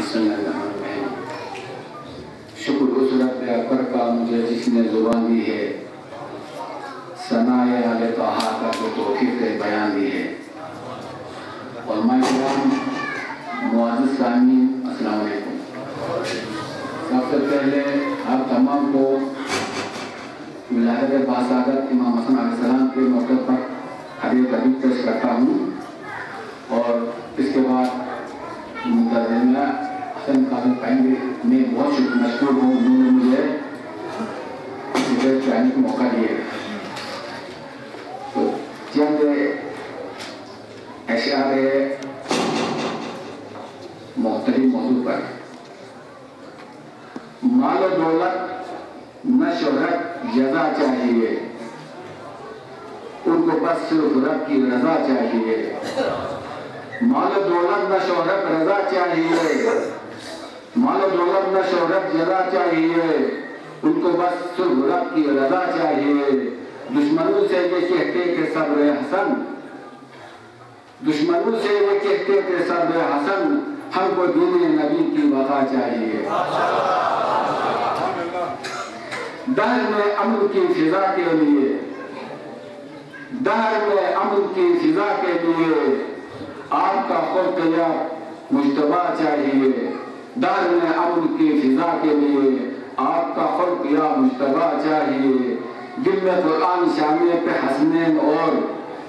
बिस्मिल्लाहिर्रहमानिर्रहीम। शुक्र उस रब अकबर का मुझे जिसने जुबान दी है, सनाए आले तहा का जो तौफीक बयान दी है। उलमा-ए-किराम, मुअज़्ज़िज़ सामीन, अस्सलाम वालेकुम। सबसे पहले आप तमाम को विलायत बासादत इमाम हसन अलैहिस्सलाम के मौके पर हदीयत अबीद पेश करता हूँ और इसके बाद मुंतज़िमा हसन कासिम कहेंगे। मैं बहुत मशहूर हूँ, उन्होंने मुझे कहने का मौका दिया। तो चंद अशारे मुख्तलिफ मौजू पर माल और दौलत न शोहरत जज़ा चाहिए, उनको बस सिर्फ रब की रजा चाहिए। माल और दौलत न शोहरत रजा चाहिए, माल और दौलत न शोहरत जज़ा चाहिए, उनको बस सिर्फ रब की रजा चाहिए। दुश्मनों से ये कहते कि सब्र हसन, दुश्मनों से ये कहते कि सब्र हसन, हमको दीन नबी की वफा चाहिए। दहर में अमन की फिजा के लिए, दहर में अमन की फिजा के लिए आपका खुल्क या मुज्तबा चाहिए। दहर में अमन की फिजा के लिए आपका खुल्क या मुज्तबा चाहिए। दिल में कुरान शामिल पे हसनैन और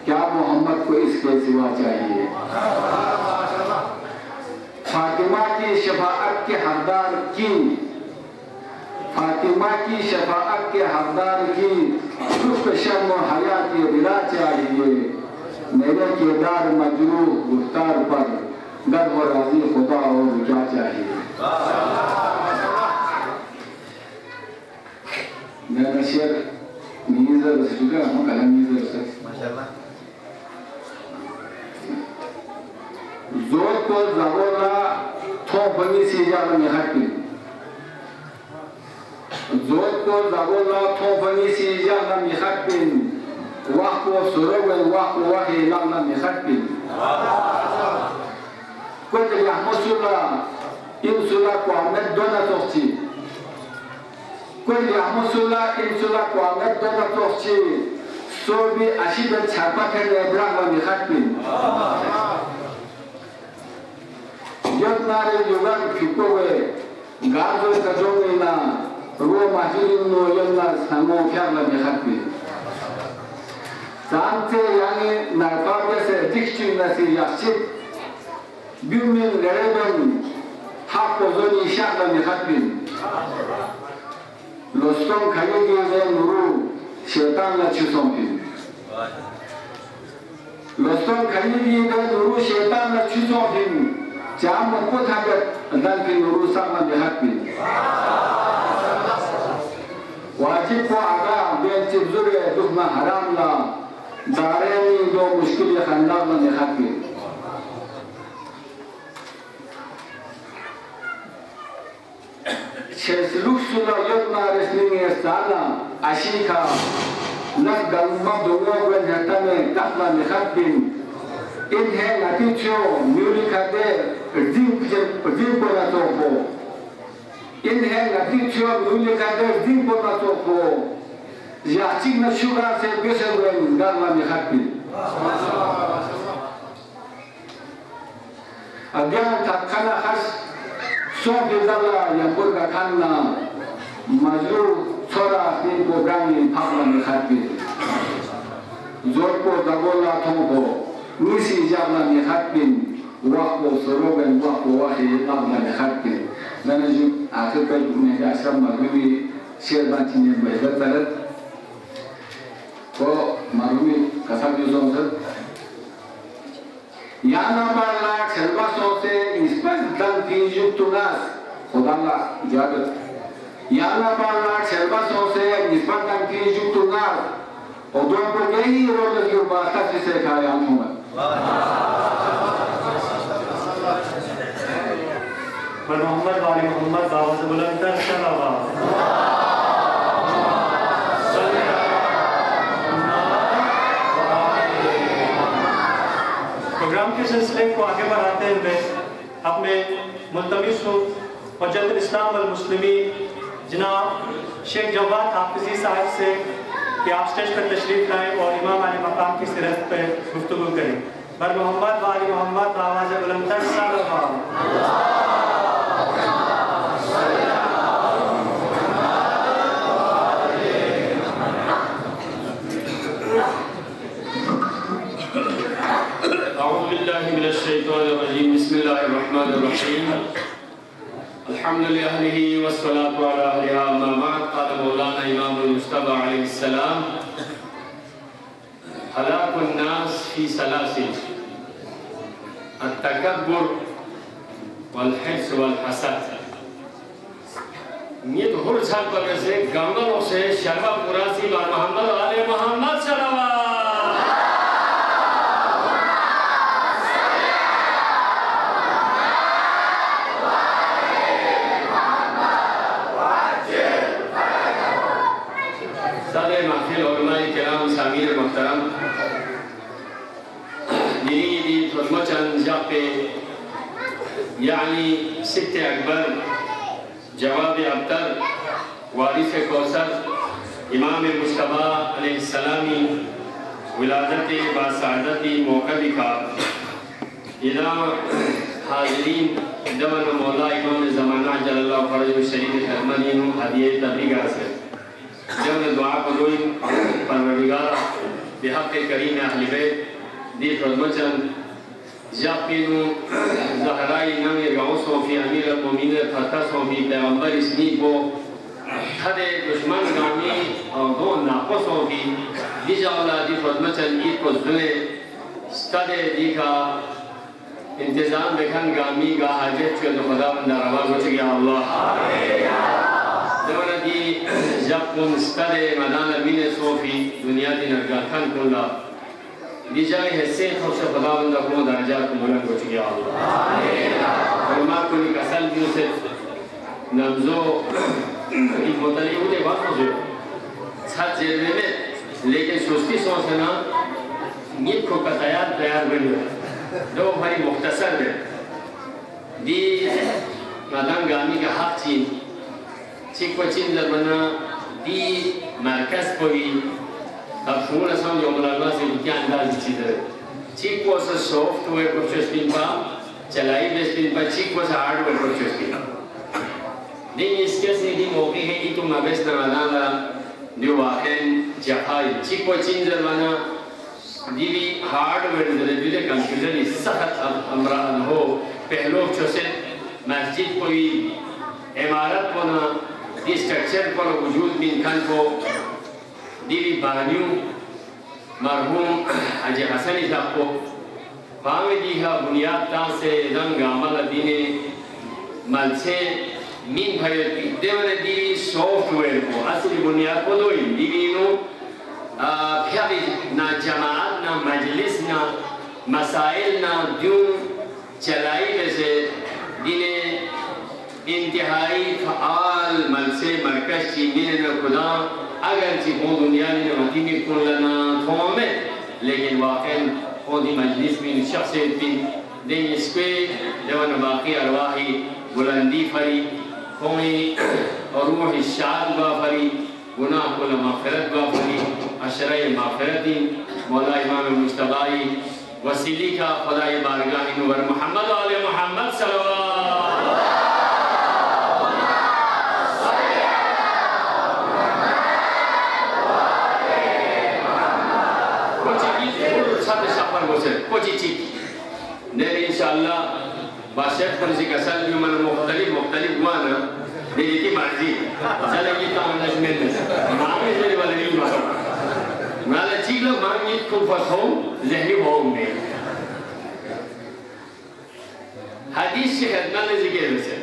क्या मोहम्मद को इसके सिवा चाहिए। फातिमा की शफाअत के हकदार की, फातिमा की शफाअत के हकदार की रुख शर्म हया की रिला चाहिए। मेरे किरदार मजरूह गुफ्तार पर गर्व और राजी खुदा और क्या चाहिए। मेरा शेर मीज़र juga हम कलम मीज़र से माशाल्लाह। जोर को ज़बोला थो बनी सीजा में हटी, जोर को ज़बोला थो बनी सीजा में हटी, वाह को सुरोगन वाह को वाही लाम में हटी। कुछ यामुसुला इंसुला को आमद दोना तोची, कुछ यामुसुला इंसुला को आमद दोना तोची, सोबी अशीबत छापा करने इब्राहिम में हटी। नारे युगन फिकोवे गाजो कजोमेना रो माहिरिन नो यन्ना samo fiarla mehati sante yani narpabya se dikçin nasi yaşıp bimin gareben hak ozoni şarla mehati loston kayegi ve nuru şeytanla çüsonpin loston kayegi ve nuru şeytanla çüsonpin Jam को थागत अंदर के नूरुसा में बिहाती वाजिब को आगा बेंचिप जुरे दुख में हराम ला दारे में दो मुश्किल खंडा में बिहाती शेसलुक सुला यत्ना रेस्लिंग साला आशिका नक गलमा दोगो गंजता में तपला बिहाती इन्हें नतीजों म्यूलिकादे ज़िम बोला तो हो, इन्हें नतीजों म्यूलिकादे ज़िम बोला तो हो, याचिक न शुरा से बेशर हुए गाना में खाती। अज्ञान तत्काल खास सोफे ज़ला या बुर्गा खाना मजरूर छोरा तीन को गानी फावला में खाती। जोर को दबोला तो हो Nisi jabla mihatin, wakbo sorogan wakbo wahi labla mihatin. Nana ju akhir kali mereka asram marumi sherbantinya berada tarat. Ko marumi kasar juzon ser. Yana balak serba sote nisbat dan tinjuk tunas. Khodalla jagat. Yana balak serba sote nisbat dan tinjuk tunas. Odon ko यही role की बात से खाया हम पर मोहम्मद वाली मोहम्मद दावत बुलंद कर चलावा। प्रोग्राम के सिलसिले को आगे बढ़ाते हुए अपने मुल्तमिस हूँ हजरत इस्लाम वल मुस्लिमीन जनाब शेख जवाद हाफिजी साहब से कि आप स्टेज पर तशरीफ लाएँ और इमाम आले मकाम की सिरत पर गुफ्तगू करें। बर मोहम्मद वाली मोहम्मद आवाज़ बुलंद तक सल्लल्लाहु बिस्मिल्लाहिर्रहमानिर्रहीम अल्हम्दुलिल्लाहि वस्सलातु अला अहलिहा अम्मा बाद क़ाल मौलाना इमामुल मुज्तबा अलैहिस्सलाम हलाकुन नास फी सलासिल अत-तकब्बुर वल हिर्स वल हसद। ये तो हर साल पर से गंगलों से शर्मा पुरासी व मोहम्मद आले मोहम्मद सल्लल्लाहु محترم دینی خدمتشان جاپے یعنی ست اکبر جواب ابتر وارث کوثر امام مصطفی علیہ السلامی ولادت باسعادتی موقع دکھا اذا حاضرین دون مولا امام زمانہ جل اللہ فرج الشریف خدمتین ہدیہ تبلیغ سے جب دعا قدوئی پروردگار بحق کریم اہل بیت دی خدمتشان جاپینو زہرائی نمی رعوصوں فی امیر المومین فتحوں فی پیغمبر اسنی کو خد دشمن گامی اور دو ناقصوں کی دی جاولا دی خدمتشان عید کو زنے ستد دی کا انتظام بکھن گامی گا حاجت چکے تو خدا بندہ رواز ہو چکے اللہ دورا دی جب کن ستد مدان امین صوفی دنیا دی نرگاکن کن لا دی جائے حصے خوش خدا بندہ کو درجات بلند ہو چکے اللہ فرما کنی کسل دیو سے نمزو ایک مطلعی ہوتے بات ہو جو چھت جیرنے میں لیکن سستی سوچنا نیت کو قطعیات تیار بنی دو بھائی مختصر ہے دی مدان گامی کا حق چین چیک چین زرمنا دی مرکز کوئی اب شمول اسم جو ملالمہ سے کیا اندازی چیز ہے چیک کو اسے سوفٹ ویئر پرچوسپین پا چلائی بیسپین پا چیک کو اسے ہارڈ ویئر پرچوسپین پا دین اس کے سے دی موقع ہے ای تو مبیس نمانا دیو واقعین جفائی چیک کو چین زرمنا دی بھی ہارڈ ویئر زرے دیو دے کمپیوٹر سخت امران ہو پہلو چوسے مسجد کوئی عمارت کو نا دی سٹرکچر پر وجود بین کھن کو دیوی بانیو مرحوم حج حسنی صاحب کو فاہمی دیہا بنیاد تا سے رنگ عمل دینے مل سے مین بھائیت بھی دیونے دیوی سافٹ ویئر کو اصلی بنیاد کو دوئی دیوی نو پھیابی نا جماعت نا مجلس نا مسائل نا دیون چلائی میں سے دینے انتہائی فعال ملسے مرکز چی میرے خدا اگر چی ہوں دنیا نے مطیمی کن لنا تھومے لیکن واقعاً خودی مجلس میں شخصیت بھی دین اس پہ جوان باقی ارواحی بلندی فری خوئی اور روح الشاد با فری گناہ کل مغفرت با فری اشرع مغفرتی مولا امام مجتبائی وسیلی کا خدای بارگاہ نور محمد آل محمد صلی اللہ کوچی چیک دیلی انشاءاللہ باشیت پر ذکر سال بھی من مختلف گوانا دیلی کی مرضی زلگی تاہم نجمین نسا مامی زلی والا نہیں باسا مالا چیک لگ مامی کن فسہم ذہنی بہم میں حدیث سے خدمت ذکر رسے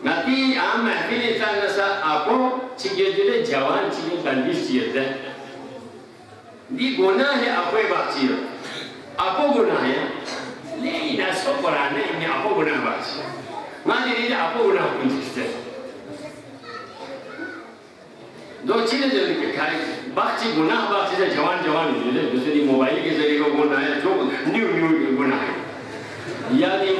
ناتی عام محفیل انسان نسا آپ چکے دلے جوان چکے بندیش چیئے دے دی گناہ ہے اپوی باقی ہے اپو گناہ ہے لیکن ایسا قرآن ہے انہیں اپو گناہ باقی ہے ماں دیدی اپو گناہ کن چکتے دو چیزیں جو لکھے کھائی باقی گناہ باقی سے جوان ہے دوسری موبائل کے ذریعے کو گناہ ہے جو نیو گناہ ہے यानी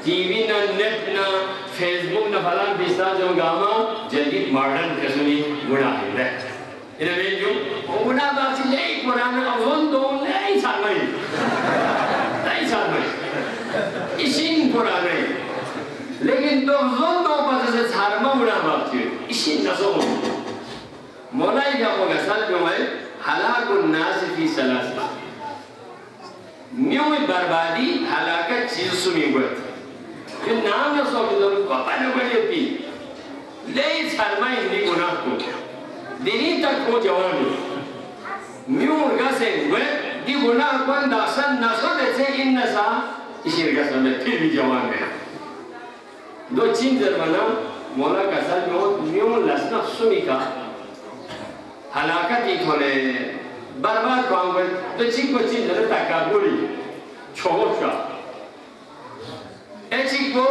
टीवी ना नेट ना फेसबुक ना फलान बिस्ता जो गामा जदीद मॉडर्न कसुनी गुना है इन्हें जो गुना बात ले पुराना अवोन दो ले सामने इसीन पुराने लेकिन तो जोन दो पता से सारमा गुना बात है इसीन नसो मोलाई क्या होगा साल जो है हलाकुन नास फी सलासा म्यों बर्बादी हलाकत चीज सुनी गुत ये नाम न सो तो पापा ने बोले पी ले सारमा इंदी गुना को दिनी तक को जवानी म्यों गसे गुत दी गुना कौन दासन नसो देसे इन नसा इसी गसे में फिर भी जवान है दो चीज जरमाना मोला का साल में म्यों लसना सुनी का हलाकत ही थोड़े बर्बाद कांगे तो चीज़ को चीज़ जरूर तकाबुरी छोटा ऐसी को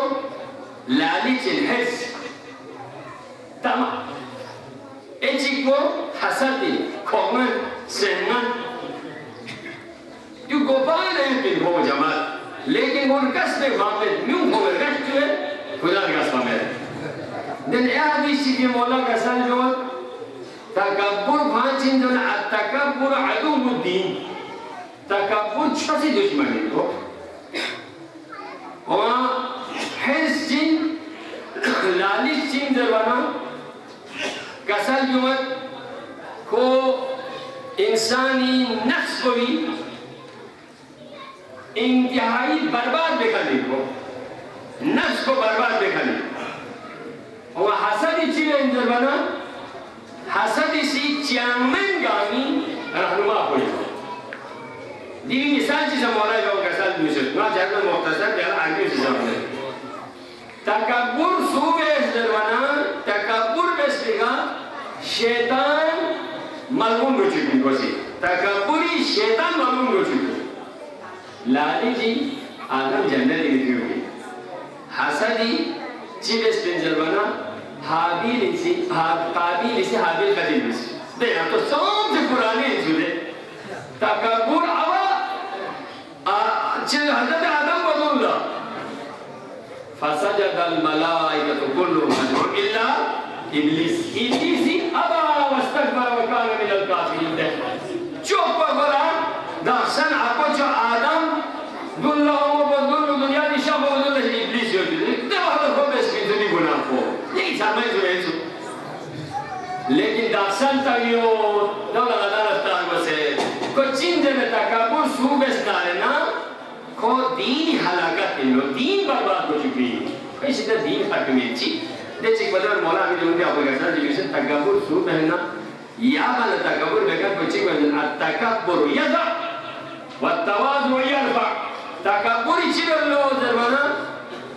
लालिच इंहेस तमा ऐसी को हसदी कॉमन सेमन जो गोपाल है फिर वो जमात लेकिन वो कसबे वापे न्यू हो गए कश्ते खुदा का समय दिन यादी चीज़ मौला का साल जो तकब्बुर भांचिन जो ना तकब्बुर अदुमुद्दीन तकब्बुर छसी दुश्मनी को और हिर्स जिन लालिच जिन जरवाना कसल जुमत को इंसानी नफ्स को भी इंतहाई बर्बाद दिखाने को नफ्स को बर्बाद दिखाने और हसदी चीज़ें जरवाना हसद इसी चांगमन गामी रहनुमा हो दीवी मिसाल चीज़ हमारा जो कैसा दूसरे ना चाहे मुख्तसर जल आगे से जाने तकब्बुर सूबे जरवाना तकब्बुर बेस्तिगा शैतान मलूम हो चुकी कोसी तकब्बुरी शैतान मलूम हो चुकी लाली जी आदम जन्नत की थी हसदी चीज़ जरवाना हाबिल इसी काबिल इसी हाबिल का दिन इसी देखा तो सबसे पुराने जुले तकब्बुर आवा चल हज़रत आदम बदुल्ला फसजदल मलाइकतु कुल्लुहुम इल्ला इब्लिस इब्लिसी अबा वस्तकबर व कान मिनल काफिरीन चुप पड़ा दर्शन आपको जो आदम दुल्ला वो बदुल्ला दुनिया दिशा बदुल्ला इब्लिस जो दिले तो वो बेस की दुनिया गुनाह को यही समय जो है लेकिन दर्शन तगियो दौलत अदालत बसे को चिंता में तकब्बुर सूबेस ना को दीन हलाकत लो दीन बर्बाद हो चुकी है इसी तरह दीन हकमें ची जैसे बदल मौला भी लोग आपको कहता है जिसे तकब्बुर सूब है ना या वाला तकब्बुर बेकार कुछ बदल तकब्बुर यदा वत्तवाज़ु यरफा तकब्बुर इसी लो जरवाना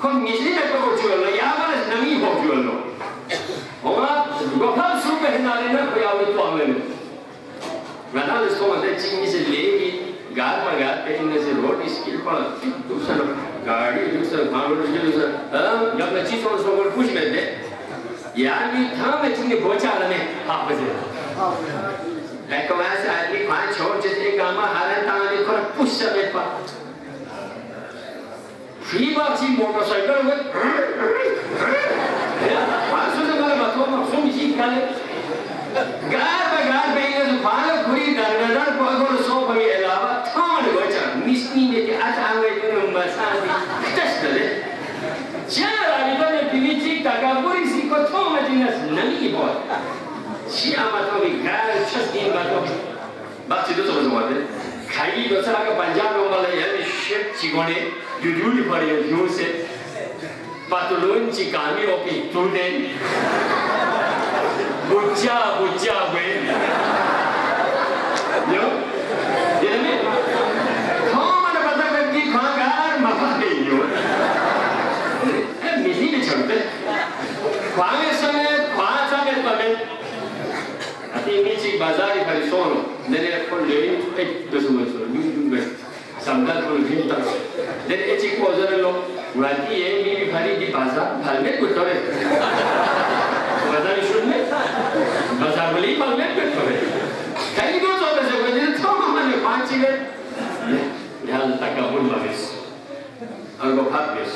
को मिज़ी में को चुलो या वाला नमी हो चुलो और गोपाल सूब है ना लेना कोई आवे तो आवे वरना इसको मतलब चिंगी से लेगी गार पर गार पे इनमें से रोड स्किल पर दूसरा गाड़ी दूसरा भागों के दूसरा जब मैं चीज़ और सोवर पूछ में दे यार ये था मैं चिंगी बोचा रहे हाँ बजे लेकिन वैसे आदमी खान छोड़ जितने काम हारे ताने को पुश से पा फ्री बाकी मोटरसाइकिल में आंसू से मारे बातों में सुन चीज़ खाले गार पे इन्हें तो फालो खुरी दरगदर को अगर सो भाई अलावा थाने बचा मिस्नी में के आंगे जो मसाले टेस्ट ले चार आदमी ने पीछे तकब्बुर इसी को थोड़ा मजीनस नहीं बहुत शिया मतों में गार छस्तीन मतों बात चीज़ तो समझ मारते खाई दूसरा का पंजाब में वाला यार शेप चिकोने जुड़ूली पड़े जुड़ से पतलून चिकानी ओपी टूटे बुच्चा बुच्चा वे यो ये नहीं कौन मैंने पता करती खानगार मफादे यो ये मिली में चलते खाने समय पमे अति नीचे बाज़ारी परिसोनो नेने कोल ले एक दसुम सो यूं समझा कोल भी तक नेने एक चीज़ को ज़रा लो वादी ये भी भारी दी बाज़ार भाल में कुछ और बाज़ार इशू में बाज़ार वाली भाल में कुछ और कहीं तो ज़्यादा से कोई नहीं तो हमने पांच चीज़ें यहाँ तकब्बुर बारिश algo habis.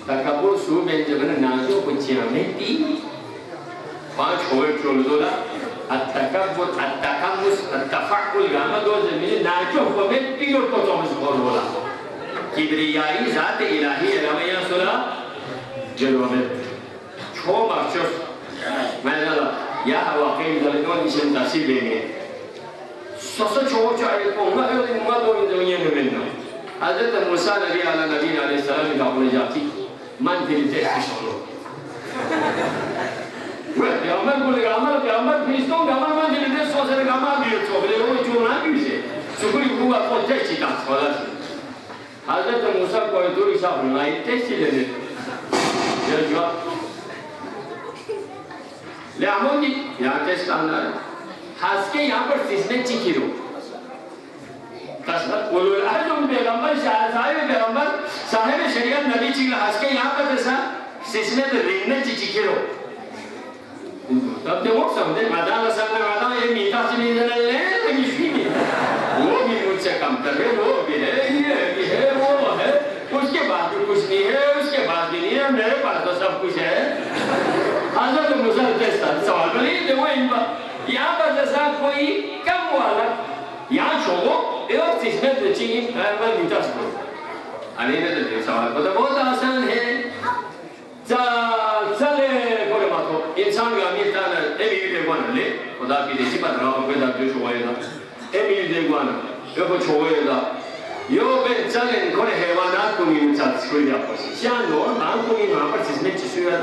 Takabur suben jabana nazo kuciameti. 5 होए चोलदोला अत्तकब्बुर अत्तकम्मुस अत्तफक्कुल गामा दो ज़मीने नाचो में तीनों तो चौबीस और बोला किब्रियाई ज़ात इलाही रमैया सुला जलवा में छो मखशूस मैंने ला या हवा के इधर तो निशन तासी बेंगे सोचो छो चाहे को उम्मा दो दुनिया में मिलना हज़रत मूसा नबी अलैहिस्सलाम का अपने जाति मन दिल से solo Gambar boleh gambar Kristo gambar mana jadi sosial gambar dia tu boleh orang cuma lagi sih. Sukuri gua konteks kita sekolah sih. Hazrat Musa को itu bisa mulai tes ini. Dia jawab. Lihat ni yang tes standar. Haske यहाँ पर सिस्ने चिकिरो. कसरत बोलो आजम पैगंबर साहिब पैगंबर साहिब शरीयत नबी चिकिरा हास्के यहाँ पर जैसा सिस्ने तो रेंगने चिकिरो. तब देखो समझे मैदान सामने मैदान ये मीठा से नहीं देना ले लेकिन इसकी वो भी मुझसे कम कर है वो भी है ये भी है वो है उसके बाद भी कुछ नहीं है उसके बाद भी नहीं है मेरे पास तो सब कुछ है हज़रत मूसा जैसा सवाल पर नहीं देखो इन पर यहाँ पर जैसा कोई कम वाला यहाँ छोड़ो ये और सिस्टम तो चाहिए मैं मीठा से अरे ने तो सवाल पर तो बहुत आसान है चले कोई बात हो इंसान का मिलता है एबी देवाना ले खुदा की देशी पर राम को दाद जो होएगा एबी देवाना यो को होएगा यो बे चले कोई हैवानात को नहीं चाहते कोई आपको शान लो नाम को नहीं वहाँ पर जिसमें चिसुया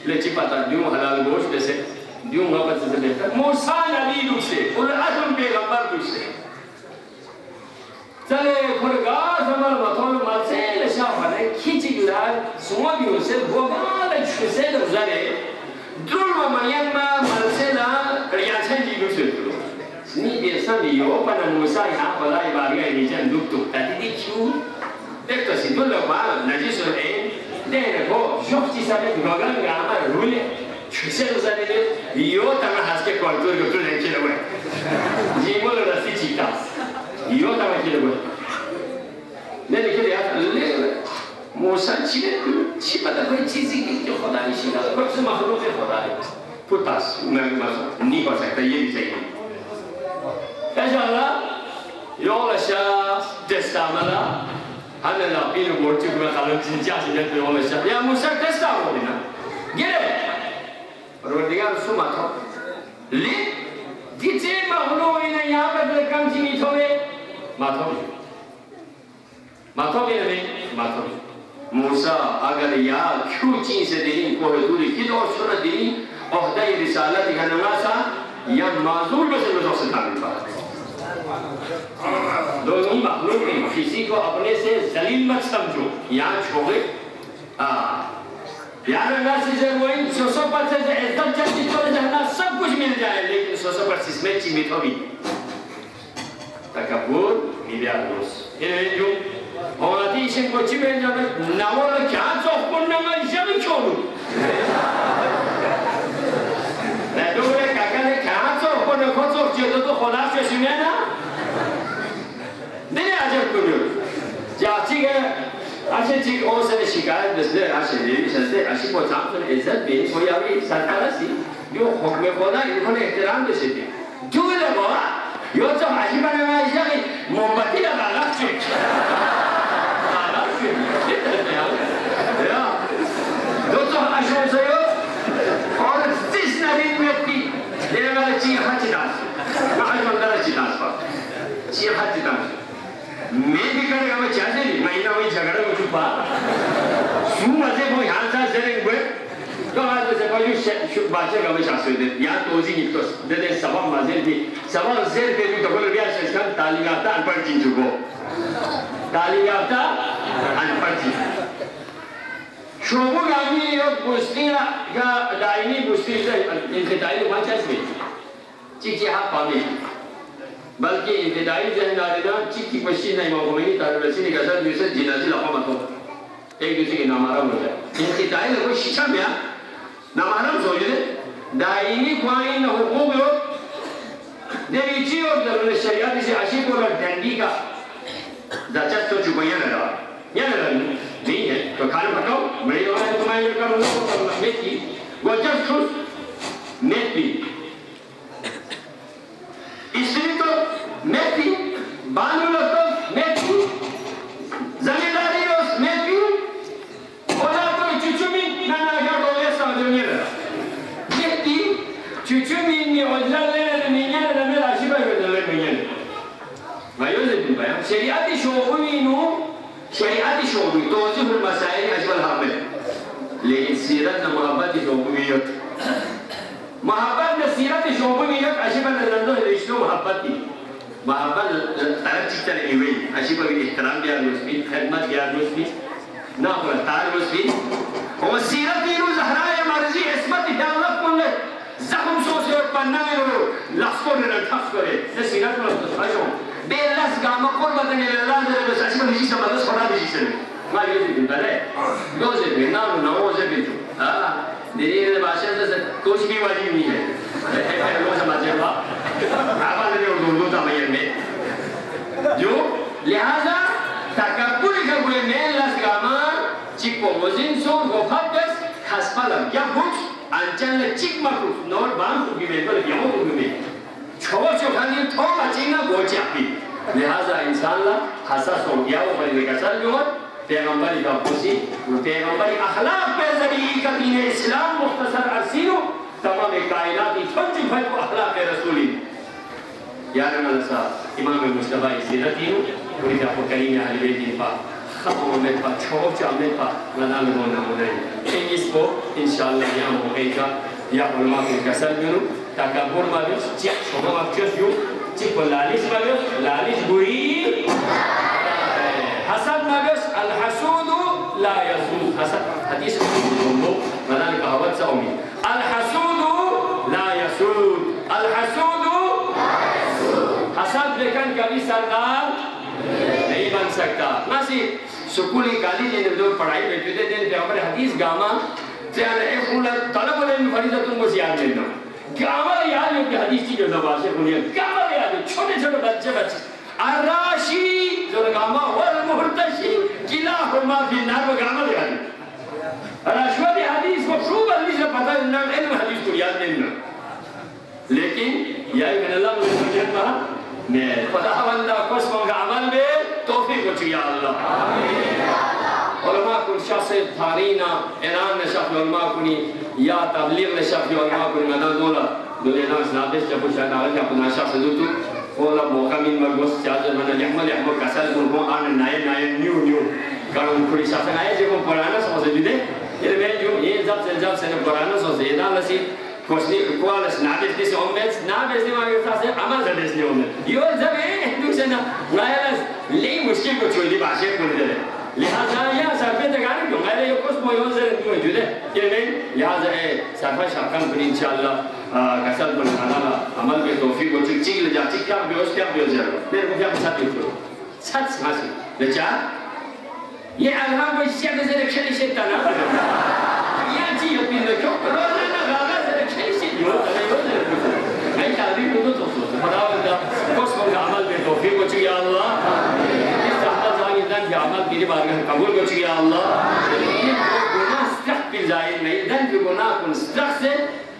ले चिपता ड्यू हलाल गोश्त जैसे ड्यू वहाँ पर जिसमें बेहतर मूसा नबी दूसरे और आजम पैगंबर दूसरे चले खुरगा जमल मतोल मचे लशाफने खिचिगलार सुमाबी उसे भोगाल छुसे दज़ारे द्रुल मयमा मलसेला करियाछन जीलुसे नि बेसन यो पन मूसा यहाँ पला इबारिया निजन दुक्तु तदिदी क्यू देखतो सिदुल मा नजिसो ए देने को जोक्ति साबे भोगाल गामा रुले छुसे दज़ारे यो तमा हास्के क्वाल्टुर गटु लेके लवे जीमोल रसी चिता यो तमा के लवे ने लिखे यार ले मूसा चिले चिपता कोई चीज़ की जो खुदा ने शिका कोई से महलूक है खुदा है पुतास मैं नहीं कर सकता ये भी चाहिए ऐसा ना यो लशा टेस्टामला हमें ना पीने बोर्ड में खालम चिंचा चिंचा पे यो लशा या मूसा टेस्टा हो ना गिरे और वो दिया सुमा तो ले जिसे महलूक है यहाँ पर कम चीनी थोड़े माथों में मूसा अगर या क्यों चीज़ से दिली को है दूरी किधर और सुना दिली और दाई रिसालत का नमासा या माज़ूर बसे में जोश तामिल पाता दोनों मखलूक में किसी को अपने से जलील मत समझो यहाँ छोड़े यार अगर सीज़े वो इन सोसो पर से इज़्ज़त जल्दी चले जाना सब कुछ मिल जाए लेकिन सोसो पर सिस्में चिमित होगी तकबूर मिलियन दोस्त ये जो और आती इसे कुछ भी नहीं जाने नावल क्या चौक पर नंगा जमी छोड़ू नहीं तो वो काका ने क्या चौक पर नंगा चौक जियो तो खुदा से सुने ना नहीं आजर करो जाती है आशे ठीक और से शिकायत बसले आशे देवी सस्ते आशे को चाम से इज्जत भी कोई अभी सरकार सी जो हुक्म खुदा इन्होंने एहतराम देते थे जो लगा यो तो आशी बना है इसे मोमबत्ती लगा रखे दोस्तों आशों से यो और जिस नदी में थी ये वाला चीज़ हचिदास आज मंडला चिदास पर चीज़ हचिदास मैं भी करेगा मैं चाहते नहीं महीना में झगड़ा हो चुका शू मजे को यहाँ से जरेंगे तो आज से कोई बातें का मैं शास्त्र दे यहाँ तो जी निकलो दे सबब मजे भी सबब जेर पे भी तो बोले भी आज इसका तालियाता अनपढ़ चीज़ को तालियाता अनपढ़ चीज़ शोभो गामी यो बुस्तीना का दाइनी बुस्ती से इनके दाइनी वांचा से चिकी हाँ पामी बल्कि इनके दाइनी जहनारे ना चिकी बस्ती नहीं मालूम तारे बस्ती ने कैसा दूसरे जिनाजी लापा मतो एक दूसरे के नामारा हो जाए इनके दाइनी कोई शिक्षा में आ नामारा सोचे दाइनी क्वाइन न हुकूम यो देवीची और दरुने शरीयत से आशी को डंडी का दचत तो चुपैया लगा या नहीं है तो खाना पकाओ बड़ी हो है तुम्हारे लड़का मतलब मेथी वो जब खुश मेथी इसलिए तो मेथी बानू लगता मेथी जमींदारी रोज मेथी और कोई चुचुमी ना क्या बोले समझने लगा मेथी चुचुमी ने वजला ले नहीं है ना मेरा शिवा को ले नहीं है भाई ये दिन भाई शरीयती शोबी नो शरीयती शोबी तो जो मसाइल अजमल हामिल लेकिन सीरत न मोहब्बत शोबीयत मोहब्बत न सीरत शोबीयत अशिबा नजर रिश्तों मोहब्बत की मोहब्बत तरफ चित्त नहीं हुई अशिबा की एहतराम दिया मुस्मी खिदमत दिया मुस्मी ना कोई तार मुस्मी और सीरत नो ज़हरा मर्जी इस्मत दावत कुल्ले ज़ख्म सोचे और पन्ना में वो लफ्ज़ों ने रखा करे ये सीरत में तो साजो बेलस गामा कोल बदने लल्ला ने बस अशिबा निजी से मदद छोड़ा निजी से ما يجي بالله دوزه بينام نوزه بيتو ديري भाषा से कुछ भी वाजिब नहीं है ऐसे लोग समझे बा आवाज ने उर्दू तमयन में जो लिहाजा तकब्बुर का कोई मेल लसगामा चिको वजिन सो गोफाकस खसपलम या कुछ अंचल चिक मकुस नोर बांग को भी मेल या को भी मेल छोचो खानी थो बचीना गोचापी लिहाजा इंसान ला हसास हो गया वो बड़े का सर जो पैगंबरी का पुसी पैगंबरी अखलाक पे जरिए का दीन इस्लाम मुख्तसर अरसीनो तमाम कायनात की फंजी भाई को अखलाक रसूली यार नलसा इमाम मुस्तफा इसीरती पूरी का करीम अहले बैत पा खत्म में पा छोचा में पा लना में होना होने इसको इंशाअल्लाह यहां होएगा या उलमा के कसर में तकब्बुर मालूम चिक छोटा अक्षर जो चिक लालिश मालूम लालिश बुरी حسد مجلس الحسود لا يسود حسد حديث الموضوع معناه كهوت سومي الحسود لا يسود الحسود حسد लेकिन कभी सरदार नहीं बन सकता मासी स्कूली कॉलेज में जो पढ़ाई बैठे थे दिन पे हमारे हदीस गामा जाने एक फूला तलब वाले फरीदा तुमको याद लेना गामा याद है कि हदीस की जो नवाज है उन्हें गामा याद है छोटे छोटे बच्चे अर्राशी जो गामा वल मुहतशी किलाहुमा फी नार गामा याद अर्राशवत हदीस को खूब अल्ली से पता ना इल्म हदीस को याद नहीं लेकिन या इब्न अल्लाह ने समझा मैं खुदावंद कसम का अमल में तौफीक बख्श या अल्लाह आमीन उलमा को शख्स थारीना ईरान ने शख्स उलमा को या तबलीग ने शख्स उलमा को मदद दोला दुनिया में नादिस जब शायद आगे अपना शख्स दूतु ولا مقامين مرموز جاهز من اليحمل يحمل كسر كلهم آن ناي نيو كانوا كل شخص ناي جيكم قرانا سوزي بيده يرمي جو جاب سنة قرانا سوزي إذا لسي كوشني كوالس نابز ديس أمت نابز دي ما يفتح أمال زديس دي أمت يقول زبين دو سنة نايلس ليه مشكلة كتشولي بعشق كله لهذا يا سافر تكاري كم غير يوكس مويون زر دو موجودة يرمي لهذا سافر شاكم بني إن شاء الله कसर बन खाना अमल में तौफीक हो चिक ले जा चिक क्या बेहोश मेरे को क्या पता नहीं करो सच हासिल लेचा ये अल्लाह को इससे से रखने से तना ये जी यो पिन को रोजाना गागा से रखने से यो मैं ताबी को तो खुदावंद कोसम का अमल में तौफीक हो या अल्लाह इस तरह जानी दन के अमल तेरी बारगाह कबूल हो या अल्लाह गुनाह सख्त की जाए नहीं दन के गुनाह को सख्त से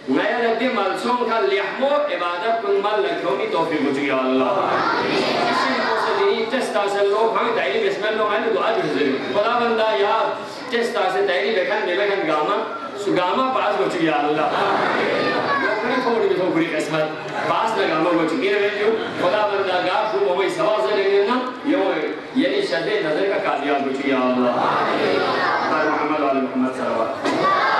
मैं लगती मलसूम का लिहमो इबादत कुन मल लखोनी तौफीक मुझे या अल्लाह इसी मौसली टेस्टा से लोग हमें तारीफ इसमें लोग आए दुआ भी ज़रूर खुदा बंदा या टेस्टा से तारीफ बेखन गामा सुगामा पास मुझे या अल्लाह लोग थोड़ी भी थोड़ी किस्मत पास लगामा मुझे मेरे में जो खुदा बंदा गाफ जो हमें सवाल से लेंगे ना ये नहीं शदे नजर का कादियाल मुझे या अल्लाह मोहम्मद वाले मोहम्मद सल्लल्लाहु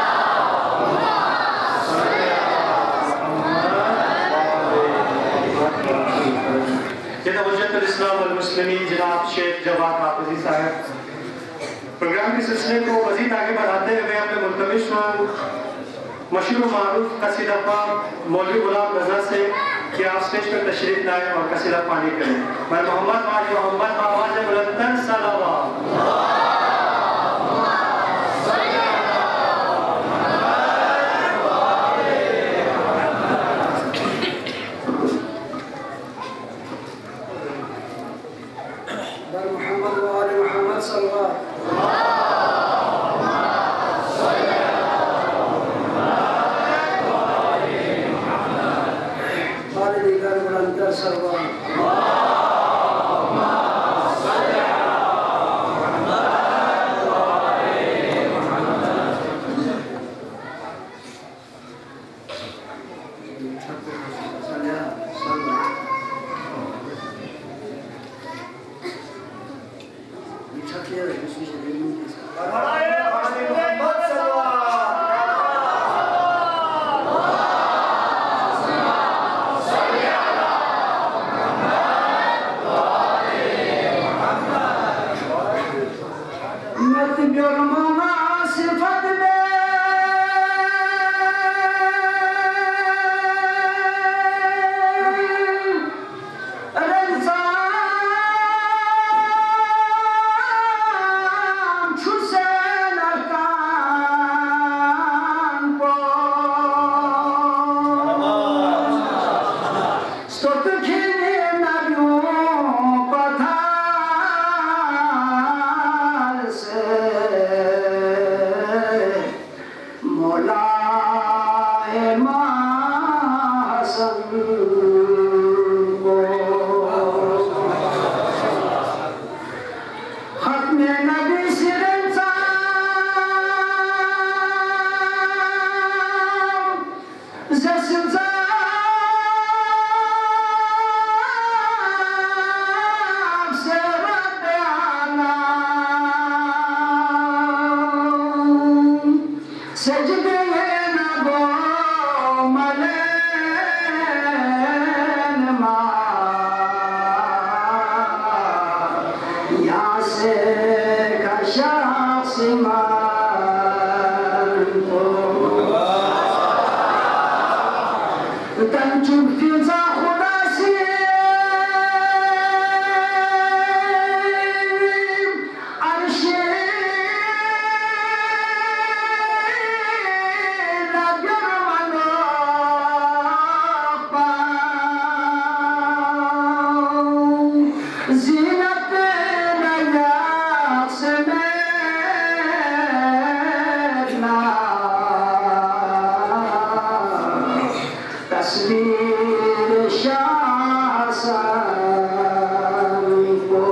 इस्लाम और मुस्लिमीन जनाब शेख जवाद हाफिजी साहब प्रोग्राम के सिलसिले को मजीद आगे बढ़ाते हुए अपने मुल्तमिश को मशहूर मारूफ कसीदा पाक मौलवी गुलाम नजर से कि आप स्टेज पर तशरीफ लाएं और कसीदा पानी करें मैं मोहम्मद वाली मोहम्मद आवाज़ बुलंद सलावत محمد وآل محمد صلى الله عليه وسلم सजदे नगो मलन यहाँ से कशा तन चुप फिजा खुदा से अर्शे नगर मनो पाऊं ज़ीनत नयास में ना तस्वीर शाहसानी को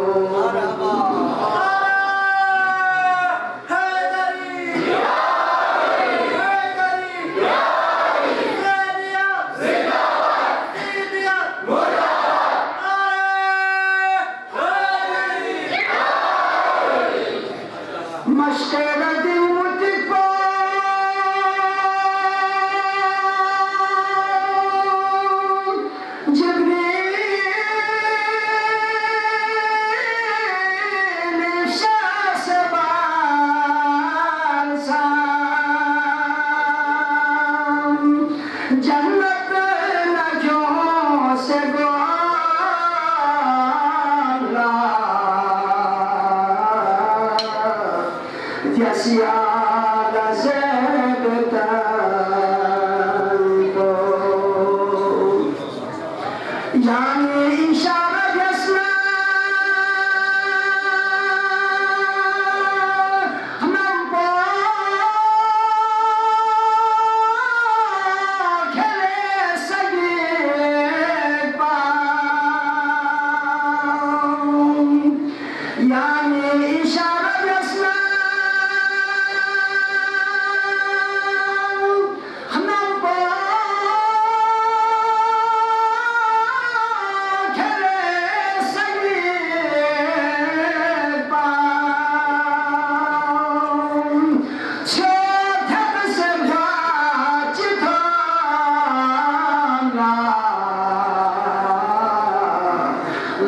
जन्नत नजों से गोला जसियादा ज़ेबता को यानी इशारा Jasna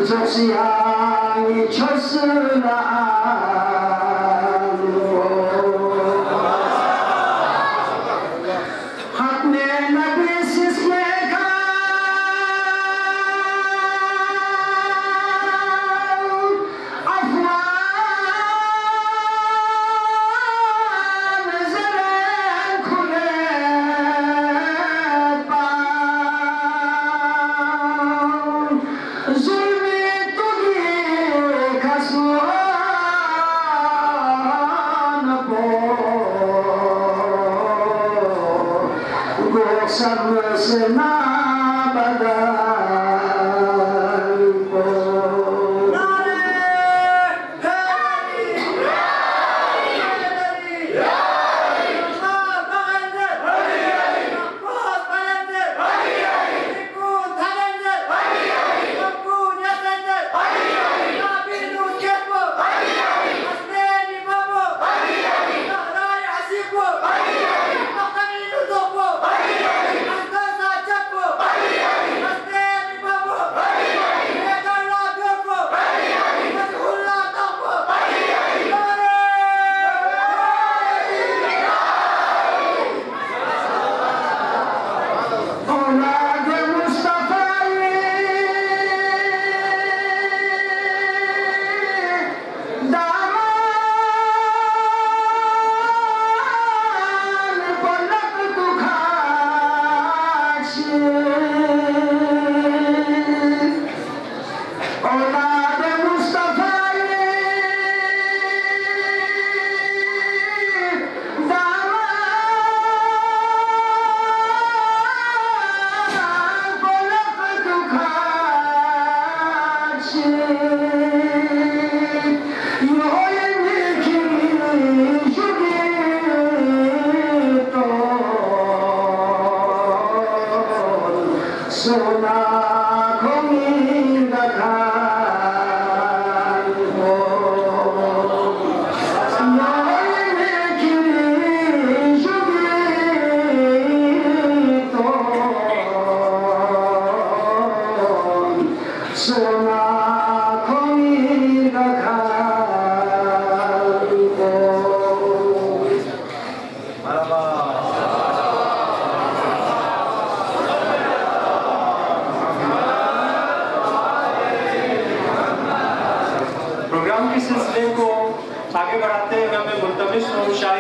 Josiah Chosla Hatne Nabi Sisne Ka Afwan Zaren Khule Pa Zulmi Samsna badal ko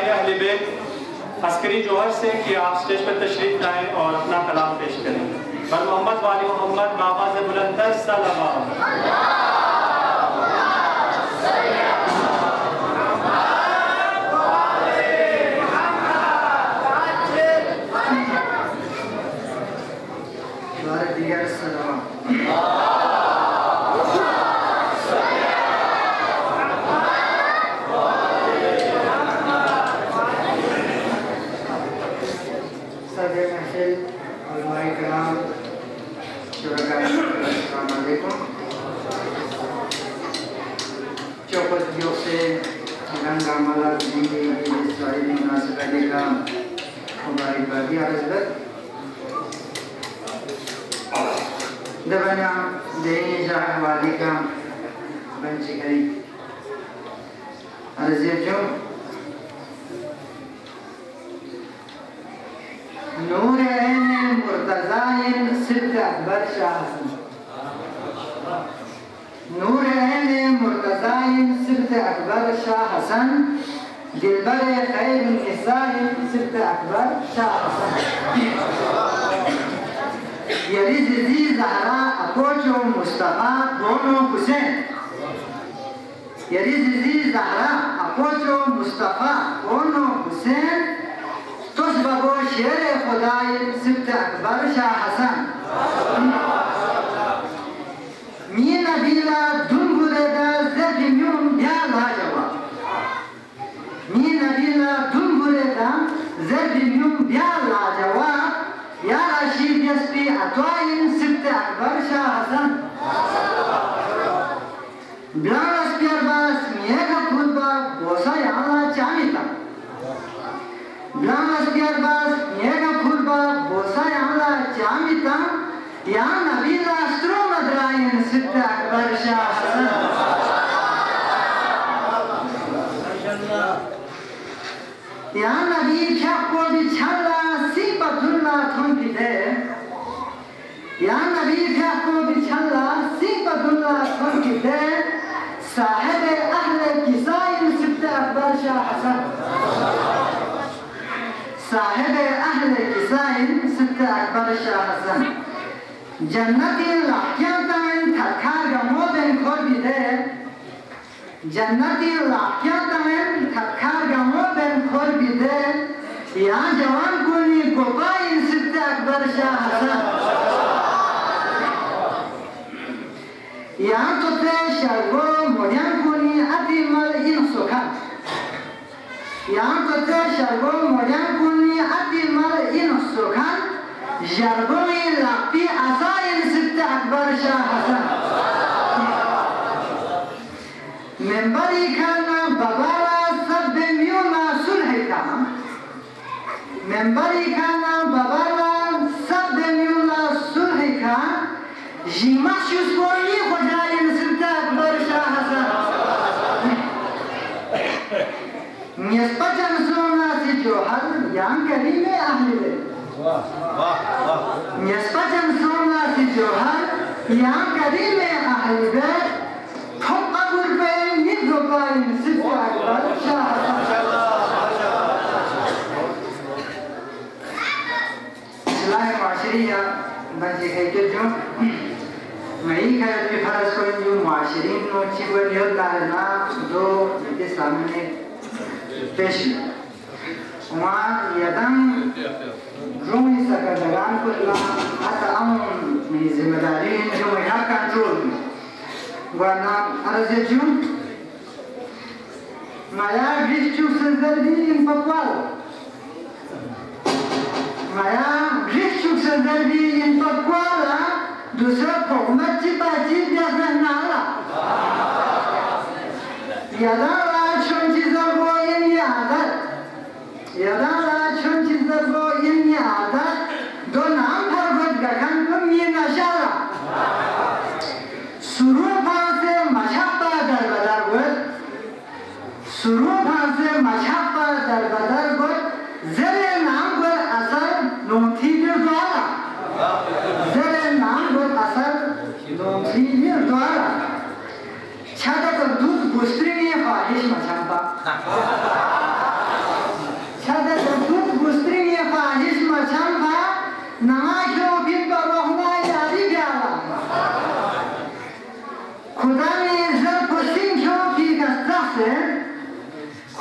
चाहेंगे अहले बैत अस्करी जौहर से कि आप स्टेज पर तशरीफ लाएं और अपना कलाम पेश करें। बर मोहम्मद वाली मोहम्मद बाबा से बुलंदर सलाम।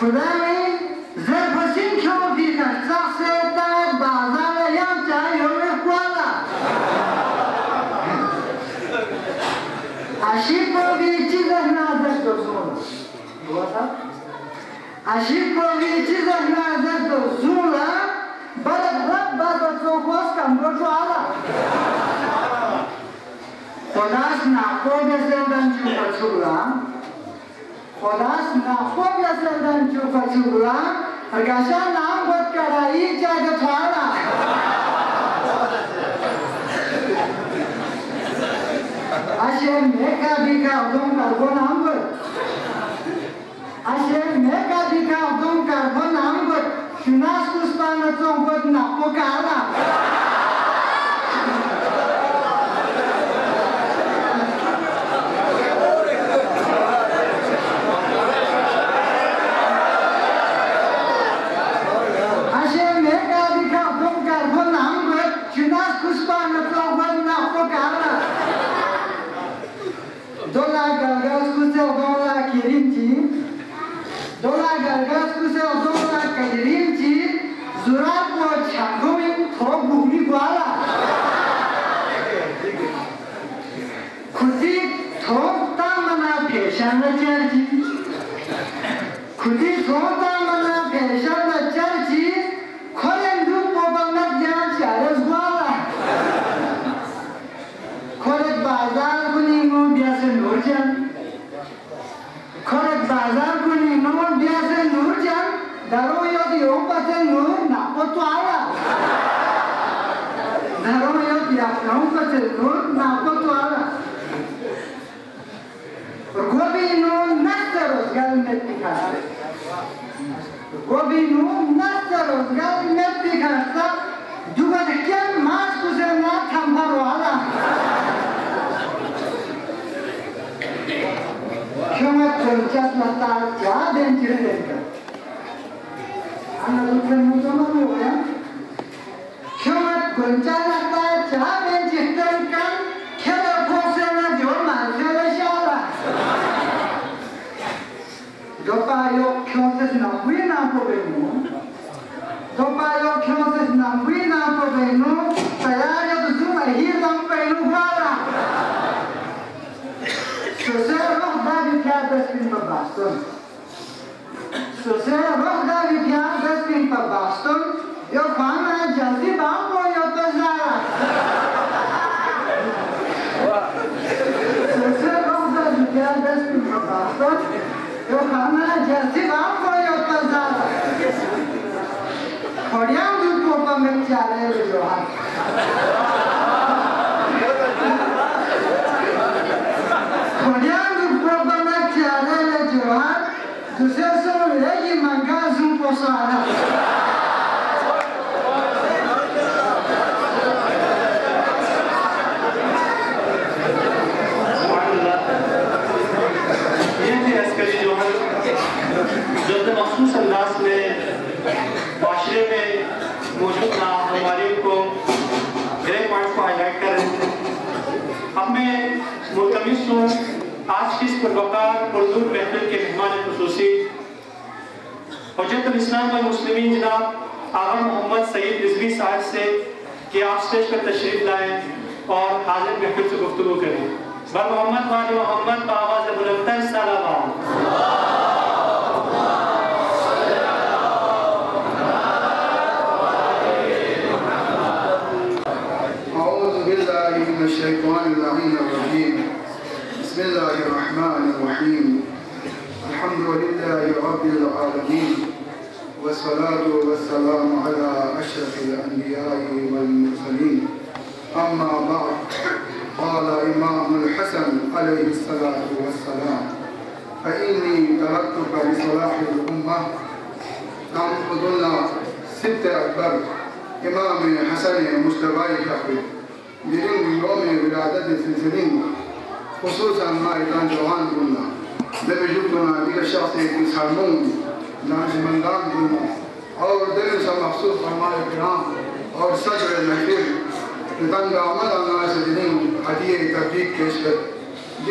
खुदा में ज़रफ़सिन क्यों भी करता से तार बाज़ार या चाहे होने कुआला आशिक को भी चीज़ नाज़र तो सुन हुआ था आशिक को भी चीज़ नाज़र तो सुना बरक रब बात तो कोस कम रोज़ आला खुदास ना को बेसेंदन चुका चुला खुदास ना को बेसेंदन चुका चुला रगाशा नाम बत कराई चाहे थाना आशे में का भी का तुम कर वो नाम बत आशे में का भी का तुम कर वो नाम बत चुनास कुस्पान तुम बत ना को काला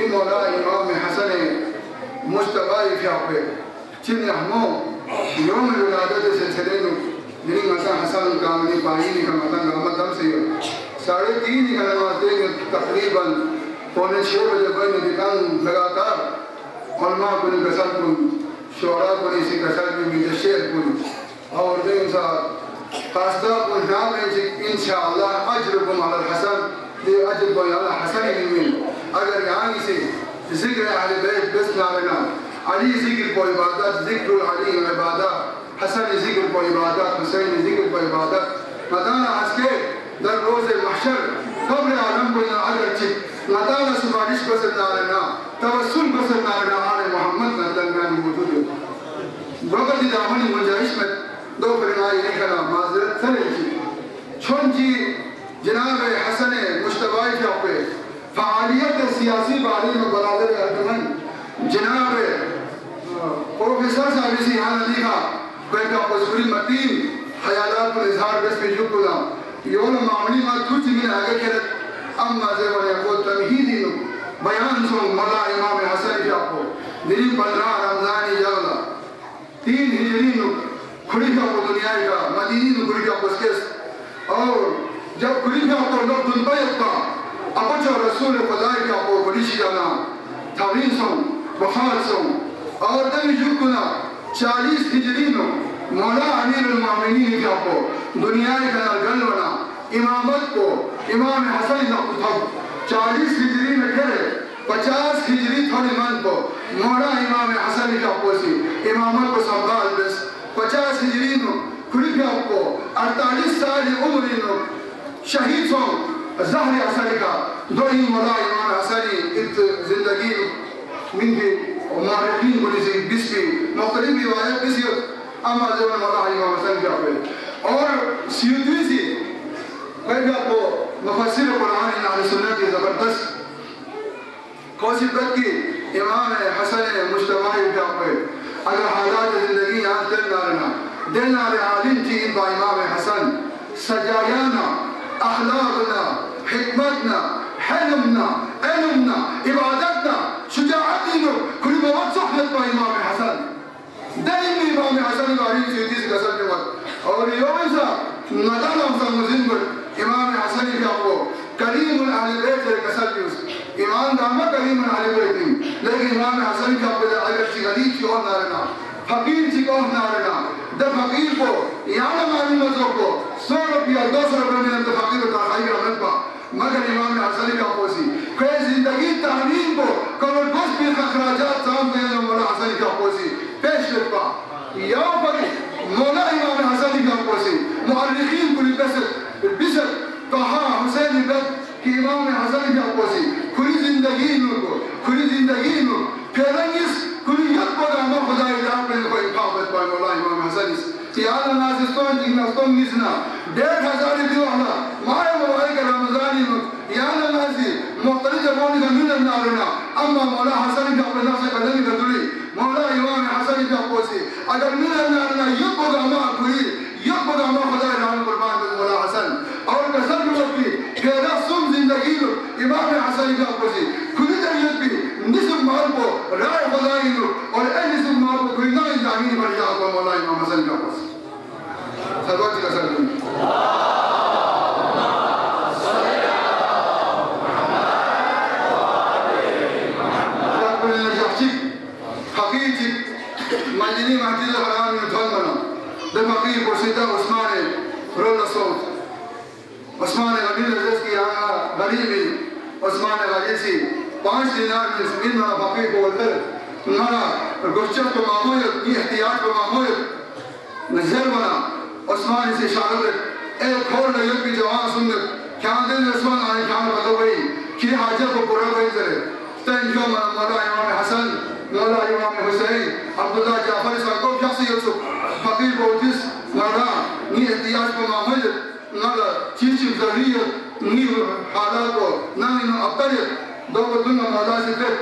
मौला इमाम हसन मुश्तबा फियापे चिन रहमो يوم الولادة سلسلة نري مثلا حسن كامل باهي كم مثلا كم دم سيو 3:30 का नमाज़ देंगे तकरीबन 5:45 बजे बने दिखान लगातार और माँ को नहीं कसर को शोरा को नहीं सी कसर भी मिले शेर को और दें सा कास्ता को नाम है कि इंशाअल्लाह अजरुकुम अल हसन ये अजर को अल हसन में अगर यहाँ से जिक्र अहले बैत बस ना लेना अली जिक्र को इबादत जिक्र अली इबादत हसन जिक्र को इबादत हुसैन जिक्र को इबादत मदाना हस्के दर रोज़ महशर कब्र आलम को ना अगर चित मदाना सुबारिश को सन्ना लेना तवस्सुल को सन्ना लेना आले मोहम्मद नदलगान मौजूद है बगल दामनी मुजाहिश में दो फरमाई निकला माजरत सने छोंजी जनाब हसन मुश्तबाई के पे फ़ालियत सियासी बारे में बरादर अर्जुमन जनाब प्रोफेसर साहब इसी हाल लिखा बेटा उसरी मतीन ख्यालात पर इजहार बस पे जुकुला योल मामली मा तुझ में आगे करे अम्मा जे वाले को तमहीदी बयान सो मौला इमाम हसन के आपको दिन 15 रमजान याला 3 हिजरी नु खुली का को दुनिया का मदीनी नु खुली का बसकेस और जब खुली का को लोग दुनिया का अब जो रसूल खुदा का को बड़ी जाना तवीन सो वफात सो और तब जुकुला 40 हिजरी नु मौला अमीरुल मोमिनीन का को दुनिया का गलवना इमामत को इमाम हसन का कुतब 40 हिजरी में करे 50 हिजरी थोड़ी मन को मौला इमाम हसन का पोसी इमामत को संभाल बस 50 हिजरी नो खुली का को 48 साल उम्र नो शहीद सो ज़हर हसन का दो ही मौला इमाम हसनी इत जिंदगी من في ومعرفين بوليسي بسبي مختلف روايات بسيط أما زمان الله إمام حسن جابر और सीधी मैं आपको मुफस्सिर कुरान अहले सुन्नत की जबरदस्त कोशिश की इमाम हसन मुश्तबा के पे अगर हालात जिंदगी यहाँ चल ना रहना दिन आले आलिम थी इनका इमाम हसन सजायाना अखलाकना हिकमतना हलमना इल्मना इबादतना शुजाअतना कुल मौत सोहबत का इमाम हसन दाइम इमाम हसन वाली सीधी से कसर के वक्त और यों सा नदान अफसर मुजिम्बर इमाम हसन का वो करीम अहले बैत के कसर की ईमान दामा करीम अहले बैत लेकिन इमाम हसन का वो अगर सी गरीब की और ना रहना फकीर की और ना रहना द फकीर को यहाँ मालूम मत को 100 रुपया 200 रुपया में तो फकीर का खाई रमन पा मगर इमाम हसन का पोसी कोई जिंदगी तालीम को करोड़ बस भी खराजात साम के मौला हसन का पोसी पेश करता या फकीर मौला इमाम हसन का पोसी मुअर्रिखीन कुल बिसर कहा हुसैन बद कि इमाम हसन का पोसी खुली जिंदगी नो फेरंगिस खुली यक पदामा खुदा इलाह पे कोई काबत पर मौला इमाम हसन याला नाजिस्तों जिन्नास्तों निजना 1500 दिवाला माय मोबाइल का रमजानी नो याला नाजी मुख्तलिफ जमाने का मिलन नारना अम्मा मौला हसन का अपने नफ्स का नहीं गदुली मौला इमाम हसन का पोसी अगर मिलन नारना यक पदामा खुली यक पदामा खुदा इलाह कुर्बान मौला हसन और कसर की केरा सुम जिंदगी नो इमाम हसन का पोसी खुली जरियत भी निस्फ माल को राय खुदाई नो और निस्फ माल को खुली ना इंसानी बन जाओ मौला इमाम हसन का पोसी सरवाती का सर حقيقي مدينة مسجد الحرام يتولنا ده فقير برسيدة عثمان رولا صوت عثمان غني لذت की यहाँ गरीबी عثمان غني सी 5 दिनार में ज़मीन में फकीर को बोलते हमारा गुस्चत को मामूल ये इhtiyaj को मामूल नजर बना عثمان इसे इशारा दे एक खोल लगे कि जवान सुन क्या दिन रसूल आए क्या बता भाई कि हाजत को पूरा कर दे तन जो मौला इमाम हसन मौला इमाम हुसैन अब्दुल्ला जाफर सबको शख्सियत फकीर को जिस मौला ये इhtiyaj को मामूल नला चीज़ ज़रिया नी हालात को ना इन अब्तरी दो बदुन मौला से फिर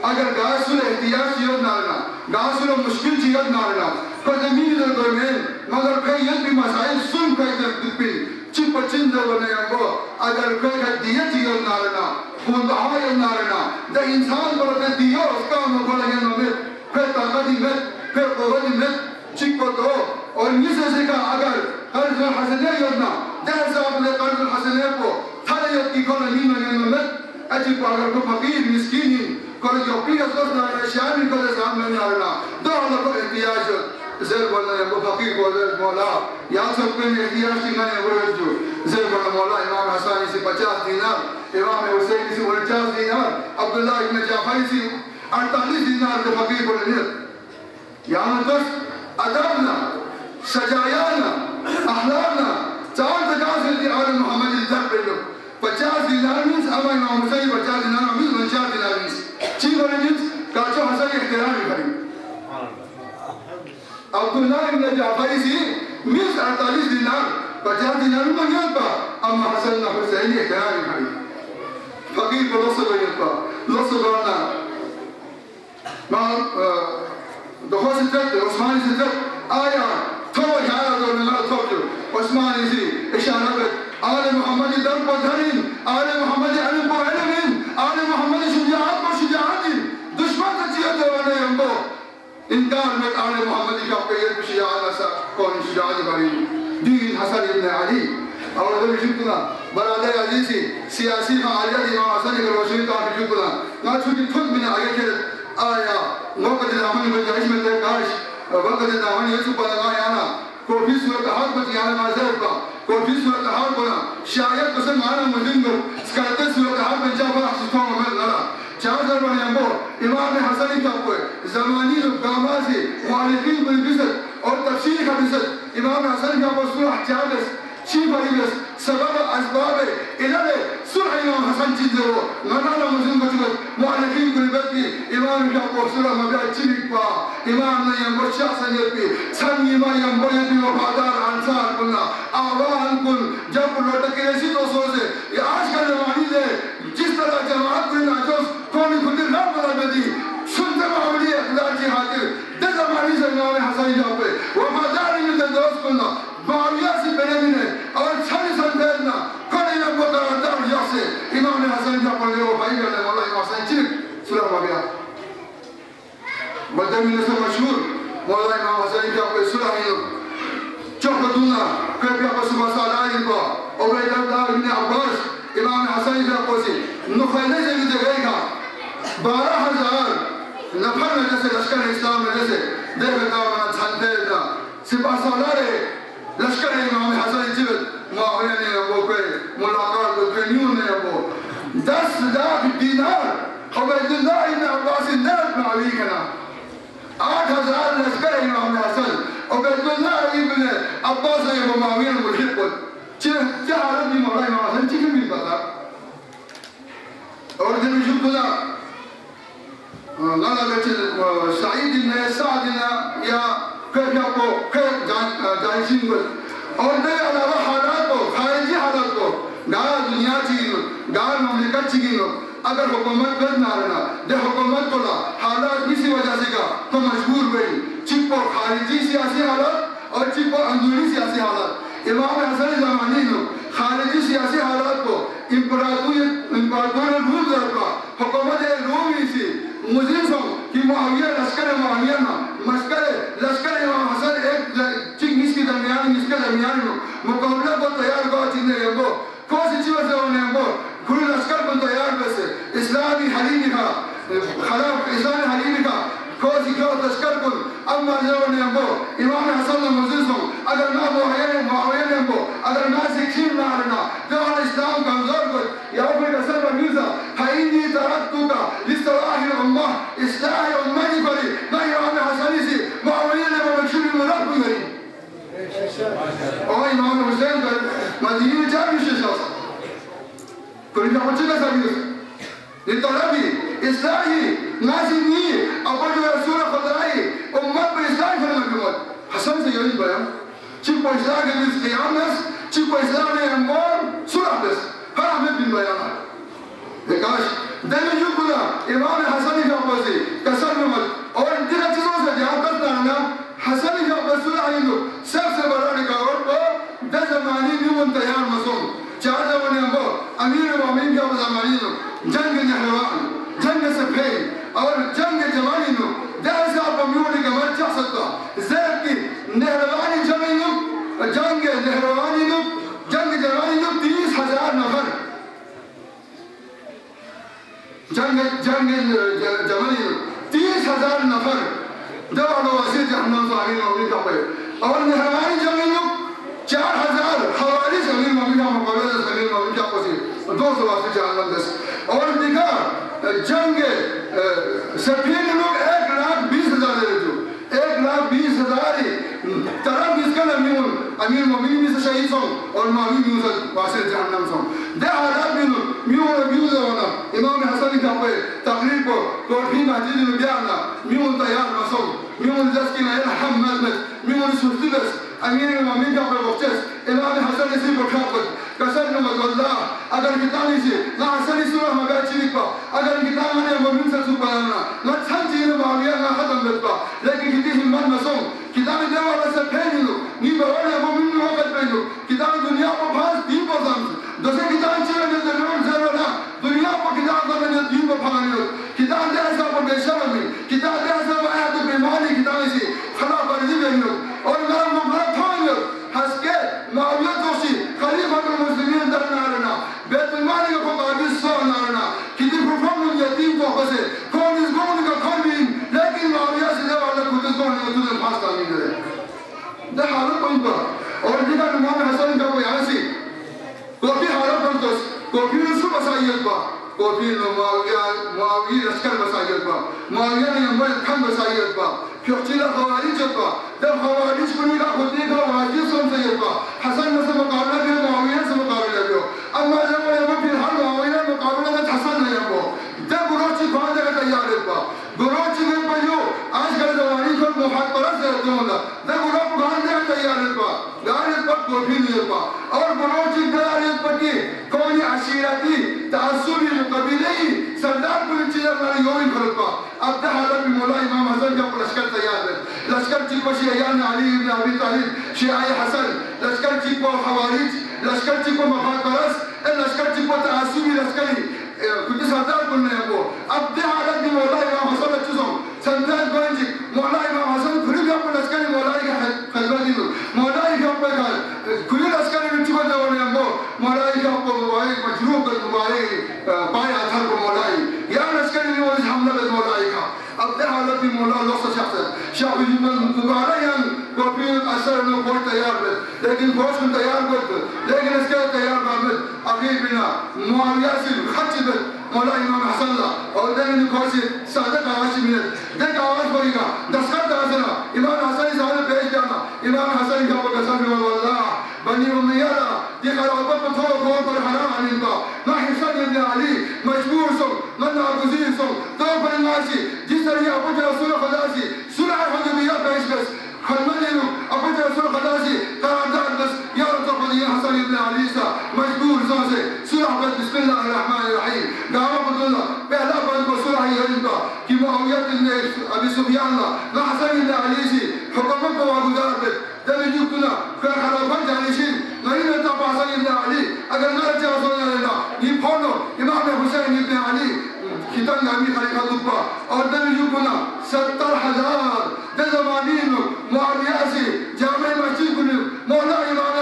अगर गायसुल इhtiyaj चीज़ ना लेना गायसुल मुश्किल चीज़ ना लेना पर ज़मीन दर दरमियान मगर कई ये भी मसाइल सुन कई दर दिप्पी चिप चिंद बने हमको अगर कई का दिया चीज़ ना लेना खून बहाव ना लेना द इंसान पर ते दिया उसका मुक़ाबला में फिर ताकत में फिर क़ुव्वत में चिको तो और निसे से का अगर कर्ज हसने योजना जैसे आपने कर्ज हसने को थारे यो की कोन नीम में अजी को अगर को फकीर मिस्कीन को जो पीर सोच ना शामिल को सामने ना आना दो लोग को इतिहास ज़ेर बोलना है वो फकीर बोले मौला यहाँ सब के इतिहास सिंगाने वो जो ज़ेर बोलना मौला इमाम हसन से 50 दिनार इमाम हुसैन से 49 दिनार अब्दुल्लाह इब्न जाफर से 48 दिनार के फकीर बोले यहाँ तो अदबना सजायाना अखलाकना चार तकास के आले मोहम्मद इधर पे लो 50 दिनार मींस अब इमाम हुसैन 50 दिनार मींस 49 दिनार मींस चीज़ वाले मींस काचो हसन इख्तियार भी करें अब्दुल्लाह इब्न जाफर से मींस 48 दिनार 50 दिनार में गया था अम्मा हसन ना हुसैन इख्तियार भी करें फकीर को लोसो मां दो सिद्दत उस्मान सिद्दत आया तो यार तो ना तो उस्मान से इशारा कर आले मोहम्मद दर को धरिन आले मोहम्मद अल को अलमिन आले मोहम्मद शुजाअत को शुजाअत दुश्मन तजिया देवाने हमको इनकार में आले मोहम्मद का पेयर शुजाअत ऐसा कौन शुजाअत करी दीन हसन इब्न अली और जब शुक्ला बरादर अजीजी सियासी फालियत इमाम हसन के रोशनी का शुक्ला ना छुटी खुद में आगे के आया वक्त दामन में जाइश में काश वक्त दामन ये सुपर लगाना कोई सूरत हाल बतियाना माजर का कोई सूरत हाल बोला शायद तो से माना मुस्लिम को स्कर्ते सूरत हाल में जाफर असिस्टों में लड़ा चार बने हमको इमाम हसन का कोई ज़मानी गामा से मुआलिफीन को बिसत और तफसीर का बिसत इमाम हसन का वो सूरह चाबस चीफ अलीबस सबब असबाब इधर सूरह इमाम हसन चीज़ वो मनाना मुस्लिम को चुका मुआलिफीन को बिसती इमाम का वो सूरह मबिया चिलिक पा इमाम ने ये मुर्शा संजय पे सन इमाम ये बोले भी वफादार अंसार कुल्ला आवान कुल जब लौट के ऐसी तो सोचे ये आज का जमानी है जिस तरह जमात को नाचोस कौन खुद ना बना बेदी सुनते मामले अखलाक की खातिर दे जमानी से इमाम हसन जाओ पे वफादार में तो दोस्त कुल्ला बाविया से बेनमीन है और छानी संदेशना कौन ये वफादार जैसे इमाम हसन जाओ पर वो भाई का मौला इमाम हसन चिक सूरह मबिया बदमीन से मशहूर मौला इमाम हसन का कोई सूरह है चौकदूना कभी आप सुबह सालाइन को उबैदुल्लाह इब्न अब्बास इमाम हसन का कोई नुखैले से भी जगह का 12,000 नफर में जैसे लश्कर इस्लाम में जैसे देखता हूँ छंदे का सिपाह सालारे लश्कर इमाम हसन जीवित माहौल ने वो कोई मुलाकात को ट्रेनियों ने वो 10 लाख दिनार उबैदुल्लाह इब्न अब्बास ने मावी करना 8,000 लश्कर इमाम हसन उबैदुल्लाह इब्न अब्बास ने वो मावी ने मुल्क को क्या हालत भी मौला इमाम हसन चिकन भी पता और जब शुक्ला नाला बच्चे साइद ने सादिना या कभी आपको कई जायसिंग और दे अलावा हालात को खारिजी हालात को गाल दुनिया चीज़ गाल ममलिकत चीज़ अगर हुकूमत कर ना रहना दे हुकूमत को ला हालात किसी वजह से का तो मजबूर हुई चिपो खारिजी सियासी हालात और चिपो अंदरूनी सियासी हालात इमाम हसन ज़मानी लो खारिजी सियासी हालात को इम्परातोर रूम दरका हुकूमत रूमी सी मुस्लिम सो कि मुआविया लश्कर मुआविया ना लश्कर इमाम हसन एक चिंग इसके दरमियान मुकाबला को तैयार को चिन्ह लेंगो कौन सी चीज़ से होने लेंगो खुद लश्कर को तैयार वैसे इस्लामी हलीमी का खराब इस्लामी हलीमी का कौन सी क्यों लश्कर को अब मर्ज़ों ने हमको इमाम हसन ने मुस्लिम सो अगर ना मुआविया ने हमको अगर ना शिक्षित ना रहना तो इस्लाम कमजोर को या फिर कसर बंदूजा हाइनी तरक्तु का लिस्लाही उम्मा इस्लाही उम्मा की करी ना इमाम हसन से मुआविया ने वो बख्शी में रख गई और इमाम हुसैन का मदीने में चार विशेष आसा कोई ना कुछ का सभी ये तलाबी इस्लाही नाज़िनी अब जो रसूल खुदाई उम्मत पर इस्लाही फरमान हुकूमत हसन से यही बयान चिपो इस्लाम के बीच क़यामत चिपो इस्लाम ने अमोर सुरह बस हर हमें बिन बयान विकास देने युगला इमाम हसन का बसे कसर में और तेरा चीज़ों से जहाँ तक ना हसन का बसुरा ही लो सबसे बड़ा रिकॉर्ड को 10 ज़मानी न्यून तैयार मसूम 4 ज़माने हमको अमीर मोमिन का ज़मानी लो जंग नहरवान जंग सफेद और जंग जवानी लो 10 साल कम्युनिटी का मर जा सकता ज़ेब की जंग जमली 30,000 नफर जब वसी जहन्नम से अमीर मोमिन का पे और हमारी जमीन लोग 4,000 हवारी अमीर मोमिन का मुकाबला अमीर मोमिन का पसी 200 वसी जहन्नम दस और दिखा जंग सफीन लोग 1,20,000 ले जो 1,20,000 ही तरह किसका अमीर मोमिन में से शहीद सो और मावी में से वासे जहन्नम सो दे हालात में म्यूज़ होना इमाम हसन का पे तकरीर को कोठी मस्जिद में बयाना म्यूज़ तैयार मसो म्यूज़ जस्की ना अहमद म्यूज़ सुस्तिबस अमीर मोमिन का पे वक्तस इमाम हसन इसी को खापत कसर न मगल्ला अगर किताबी से ना हसन सूरह में बैठी पा अगर किताब ने मोमिन से सुपाना ना छंजी ने माविया ना खत्म करता लेकिन कितनी हिम्मत मसो किताब देवाला से फेंक लो नी बवाले मोमिन ने वक्त पे लो किताब दुनिया को फास दी पसंद दोसे किताब चले ने जरूर जरूर दुनिया को किताब ने दी को फानो किताब दे ऐसा को बेशर्म में किताब दे ऐसा आया तो बेमानी किताब से खला कर दी गई और मेरा मुगला था हंस के माविया जोशी खलीफा मुस्लिमीन दर नारना बैतुल माल को काबिज सो नारना कितनी परफॉर्म यतीम को बसे कौन इस गोन का खमीन लेकिन माविया से देवाला खुद इस गोन ने तुझे फास तामी करे दे हालत कोई पर और दिखा इमाम हसन का कोई आसी कोफी हालत पर तो कोफी उसको बसाइयत बा कोफी नो माविया लश्कर बसाइयत बा माविया ने अम्बर खान बसाइयत बा क्योंचिला खवारिज बा जब खवारिज बनी का खुद का वाजिब समझियत बा हसन से मुकाबला में माविया से मुकाबला किया अम्मा जब वो फिर हर माविया मुकाबला में हसन नहीं है वो जब गुरोची कौन जगह तैयार है बा गुरोची में पयो आजकल जवानी को मुहात परस है तो ना जब गुरो कौन जगह तैयार है बा गाने पर कोफी नहीं है बा और गुरोची तैयार है पकी कौन अशीरती तासुबी कबीले सरदार पुलिस चीज़ हमारे योगी खरपा अब तक हालत में मौला इमाम हसन का लश्कर तैयार है लश्कर चिपो शियान अली इब्न अबी तालिब शियाए हसन लश्कर चिपो खवारिज लश्कर चिपो मफाकरस लश्कर चिपो तासुबी लश्करी कुछ सरदार बोलने हैं वो अब तक हालत में मौला इमाम हसन अच्छे सो संतान गोंजी मौला इमाम हसन खुद भी अपने लश्करी मौला का खिदमत दी मौला का अपने का खुद लश्करी में चिपो जाओगे हम वो मौला का अपने मुबाई मजरूब कर मुबाई पाए आधार को मौला या लश्करी में वो हमला कर मौला का अब तक हालत में मौला लोग शख्स शाही जुम्मन दोबारा यान कॉपी असर में बहुत तैयार है लेकिन बहुत सुन तैयार करते लेकिन इसके तैयार बात अभी बिना मुआविया से खच्ची बे मौला इमाम हसन ला और देने कोसी सादा आवाज में देख आवाज बोलेगा दस्खत दासना इमाम हसन साहब पेश जाना इमाम हसन का कसम में वल्लाह बनी उमैया ये खराब पर थोड़ा बहुत पर हराम आने का ना हिस्सा इब्न अली मजबूर सो मन नागुजीर सो तो फरमासी जिस तरह अबू रसूल खुदा से सुलह हुदैबिया पेश बस खलमने अबू रसूल खुदा से करारदाद बस या रसूल ये हसन इब्न अली सा मजबूर सो से सुलह बस बिस्मिल्लाहिर्रहमानिर्रहीम गावा बदला पहला बंद को सुलह ही का कि मुआविया ने अबी सुफियान ना हसन इब्न अली से हुकूमत को वागुजार पे जब युक्तना खराबन जानिशिन नहीं रहता हसन इब्न अली अगर ना चाहो तो ना ये फोनो इमाम हुसैन इब्न अली कितन नामी खलीफा दुब्बा और जब युक्तना 70,000 दे ज़मानी में मुआविया से जामे मस्जिद को मौला इमाम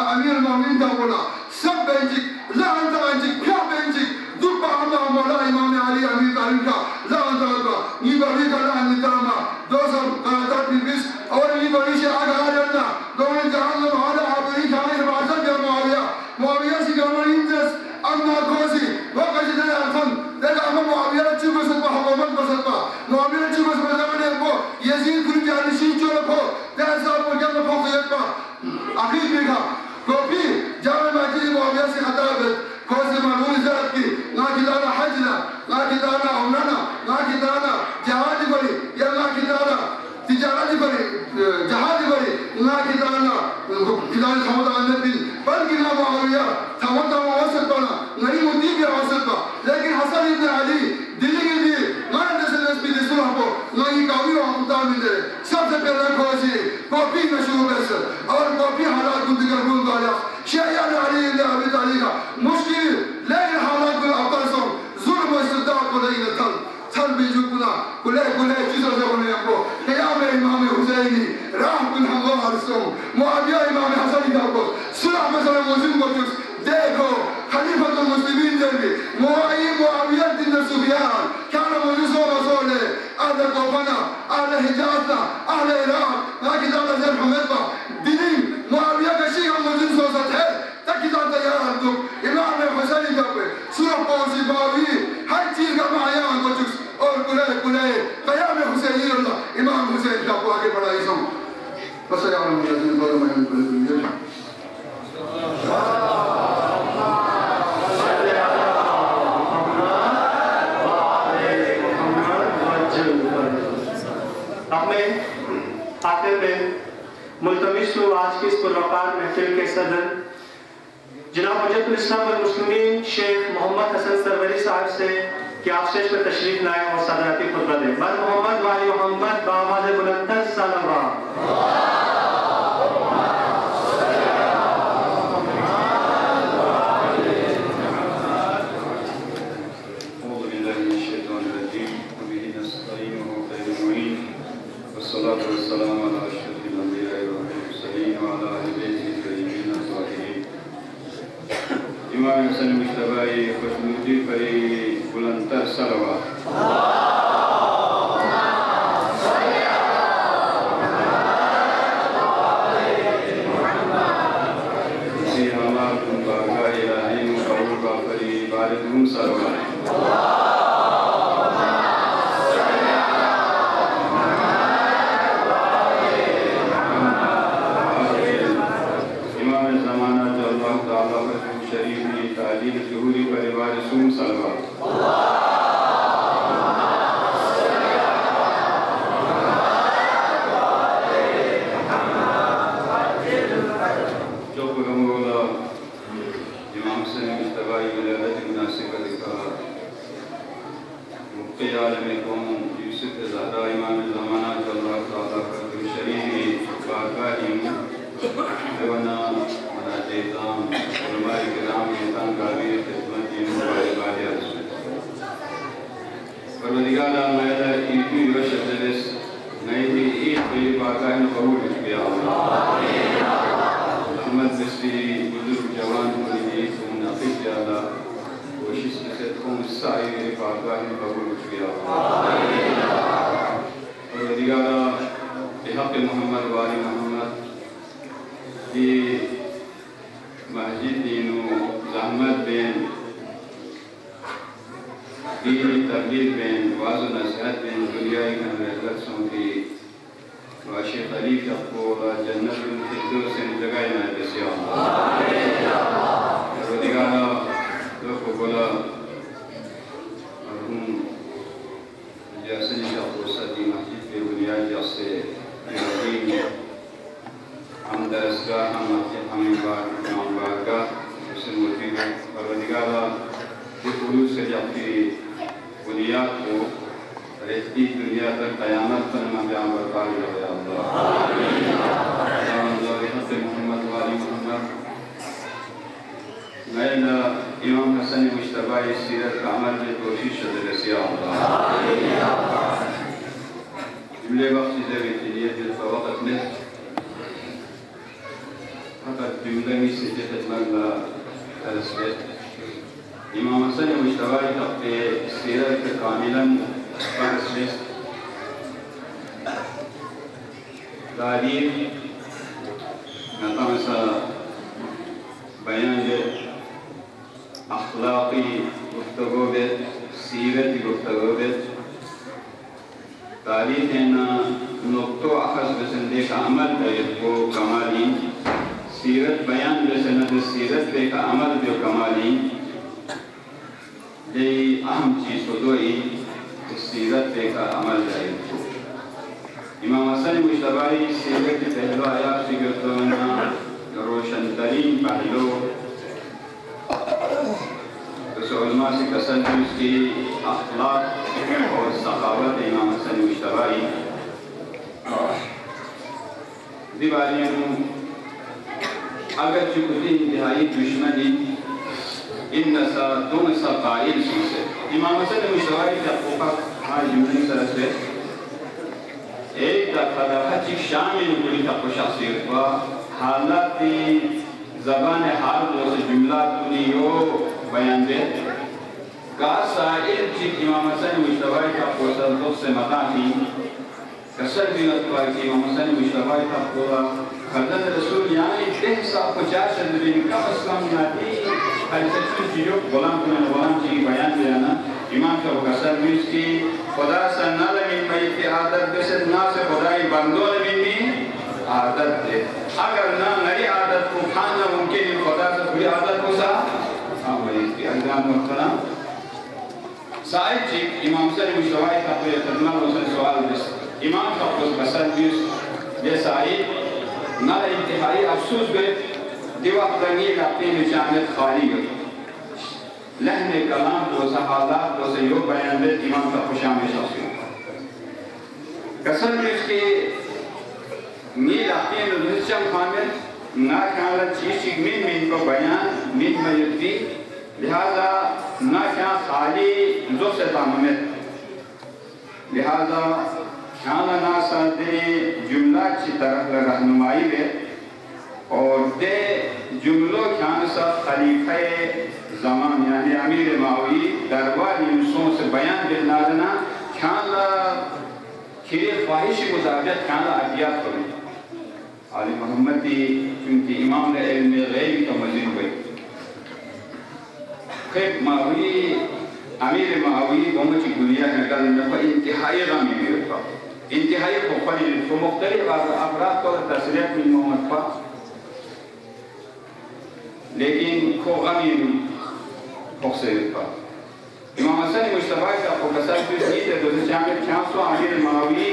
अमीर मोमिन का बोला सब बेंचिक लान तांचिक क्या बेंचिक दुब्बा मौला इमाम अली अमीर तालिब का लान तांबा ये बड़ी का लान निकामा 220 और ये बड़ी से आगे आ जाना दोनों जहां में हमारा आपरी खाने हिफाजत या मुआविया से गवर्नमेंट इंटरेस्ट अम्मा कोसी वो कैसे दे अर्थन देखा हम मुआविया चुप सकता हुकूमत कर सकता मुआविया चुप सकता मैंने वो यजीद खुद जानी सी चोर को जैसा वो क्या तो फौजियत का आखिर देखा कॉपी जामे मस्जिद मुआविया से खताब कोसी मालूम जरात की ना किदाना हजना ना किदाना उमराना ना किदाना जहाज बड़ी या ना किदाना तिजारत बड़ी जहाज बड़ी ना किदाना समुद्र अंदर बल्कि ना मुआविया समुद्र में औसत बना नहीं मुद्दी भी औसत बा लेकिन हसन इब्न अली दिल्ली के लिए मार जैसे नस्बी दिसुला को नहीं कावी और मुद्दा मिले सबसे पहले कॉफी मशहूर है और कॉफी हालात को दिक्कत बोल वाला शायद अली इब्न अबी तालिब का मुश्किल लेकिन हालात को अवतार सो जुल्म और इस्तेदाद को नहीं नथल थल भी जुकना कुले चीजों से होने को क़याम इमाम हुसैनी राह कुल हम हरसो मुआविया इमाम हसन का को सुलह मसला मुस्लिम को देखो खलीफतुल मुस्लिमीन जल्दी मुआविया बिन सुफियान كان مجلسه رسوله أهل قوفنا أهل حجازنا أهل إيران لكن هذا زين حمدنا ديني معاوية كشيء مجلسه سطح تكيد أنت يا أهلك إمام الحسين جابه سورة قوسي باوي هاي تيجا معايا أنكوتش और कुले कयाम हुसैन अल्लाह इमाम हुसैन का को आगे बढ़ाई सो बस यार मुझे दिन भर में कुल आखिर में मुल्तमिस हूँ आज की इस पुरवकार महफिल के सदर जनाब हुज्जतुल इस्लाम वल मुस्लिमीन शेख मोहम्मद हसन सरवरी साहब से कि आप स्टेज पर तशरीफ लाएं और सदराती खुतबा दें। मर मोहम्मद वाली मोहम्मद बावाज़ बुलंद सल्लल्लाहु इमाम हसन मुश्तबाई खुशनुदी परी बुलंदतर सलवा इसी हमार तुम बागा इलाही मुकबूल का परी बारिदुम सलवा तालीम ज़ुहूरी परिवार सूम सलवा जो पुरमोला इमाम से मुस्तफाई विलादत मुनासिबत का मुक्ति आलम कौम यूसुफ ज़हरा इमाम ज़माना अल्लाह ताला का शरीफ बारगाही देवना मनाजेताम उलमाए किराम इंसान काबिल खिदमत इन मुबारकात परवदिगार मैदा ईदी वशदलिस नई ईद के बारगाह में कबूल किया आमीन अहमद बिस्ती बुजुर्ग जवान मुरीद मुनाफिक यादा कोशिश से तुम साई बारगाह में कबूल किया आमीन परवदिगार बिहक़ मोहम्मद वाली मोहम्मद ये मस्जिद दीनों ज़हमत बेन दीनी तबलीग बेन वाज़ नसीहत बेन दुनियाई का रहलत सोंगी वाशे खलीफ को जन्नत फिरदौस से जगह में देसिया रोदिगारा लोग बोला मरहूम जैसे जिसको सदी मस्जिद पे बुनियाद जैसे हम दरसगाह हम मस्जिद हम बारगाह उसे मूर्ति को परवदिगारा के खुलूस से अपनी बुनियाद को रहती दुनिया तक क़यामत तक हम यहाँ बरकरार रहे अल्लाह मोहम्मद वाली मोहम्मद नैना इमाम हसन मुश्तबाई सीरत का अमल में कोशिश रसिया जुमले वक्त से लिए दिल का वक्त में فقط جمله میشه که خدمت و ترسبت امام حسن مجتبی تقی سیرت کاملا بحث بست تعلیم نتامسا بیان اخلاقی گفتگو بید سیرتی گفتگو بید تعلیم اینا نقطو اخذ بسنده که عمل باید کو کمالی सीरत बयान बसनद सीरत पे का अमल जो कमाली ये अहम चीज़ तो दो ही सीरत पे का अमल जाए इमाम हसन मुश्तबाई सीरत के पहलू आयात से गिरतो ना रोशन तरीन पहलू तो उलमा से कसर उसकी अखलाक और सखावत इमाम हसन मुश्तबाई दीवारियों अगर चुकती इंतहाई दुश्मनी इन नसा दो नसा कायल से इमाम हसन मुश्तबाई का कोका हाँ जुमले तरह से एक दफा हची शामिल पूरी का खुशासियत व हालात ज़बान हाल दो से जुमला दुनियो बयान दे साइल चिक इमाम हसन मुश्तबा का पोसल तो से मताही कसर भी लगता है कि इमाम हसन मुश्तबा का पूरा खदन रसूल यानी 150 दिन का असलम नाती हर सच्ची चीजों गुलाम की बयान दिया ना इमाम का कसर भी इसकी खुदा से न लगी मई की आदत जैसे ना से खुदाई बंदों में आदत है अगर ना नई आदत को खाना मुमकिन है खुदा से कोई आदत हो सा हाँ भाई इसकी अल्लाह मुस्तना साइड चिक इमाम हसन मुश्तबा का तो ये तर्जुमा रोशन सवाल दिस इमाम का कसर भी ये साइड ना इंतहाई अफसोस बे दिवा रंगी अपनी निशानत खाली गई लहने कलाम को सहालात को सहयोग बयान दे इमाम का खुशामिश हासिल कसर भी इसके मील अपने निश्चम खामिल ना ख्याल चीज़ मिन को बयान मिन मयती लिहाजा ना क्या खाली जो से तामत लिहाजा ख्याल ना सादे जुमला की तरफ रहनुमाई है और दे जुमलों ख्याल सा खलीफे ज़मान यानी अमीर मावी दरबार यूसुफ से बयान देना देना ख्याल खिरे ख्वाहिश मुताबिक ख्याल अबियात करें आली मोहम्मद क्योंकि इमाम ने इल्म गैब का मज़ीद हुए खैर मावी अमीर मावी बहुत सी दुनिया में कल में पर इंतहाई रामी भी होता इंतहाई खुफरी तो मुख्तलिफ अफराद को तस्रीह में मोहम्मद पा लेकिन खो गमी खुफसे पा इमाम हसन मुश्तबा का कसर भी नीत है दोस्त शामिल चांसो अमीर मावी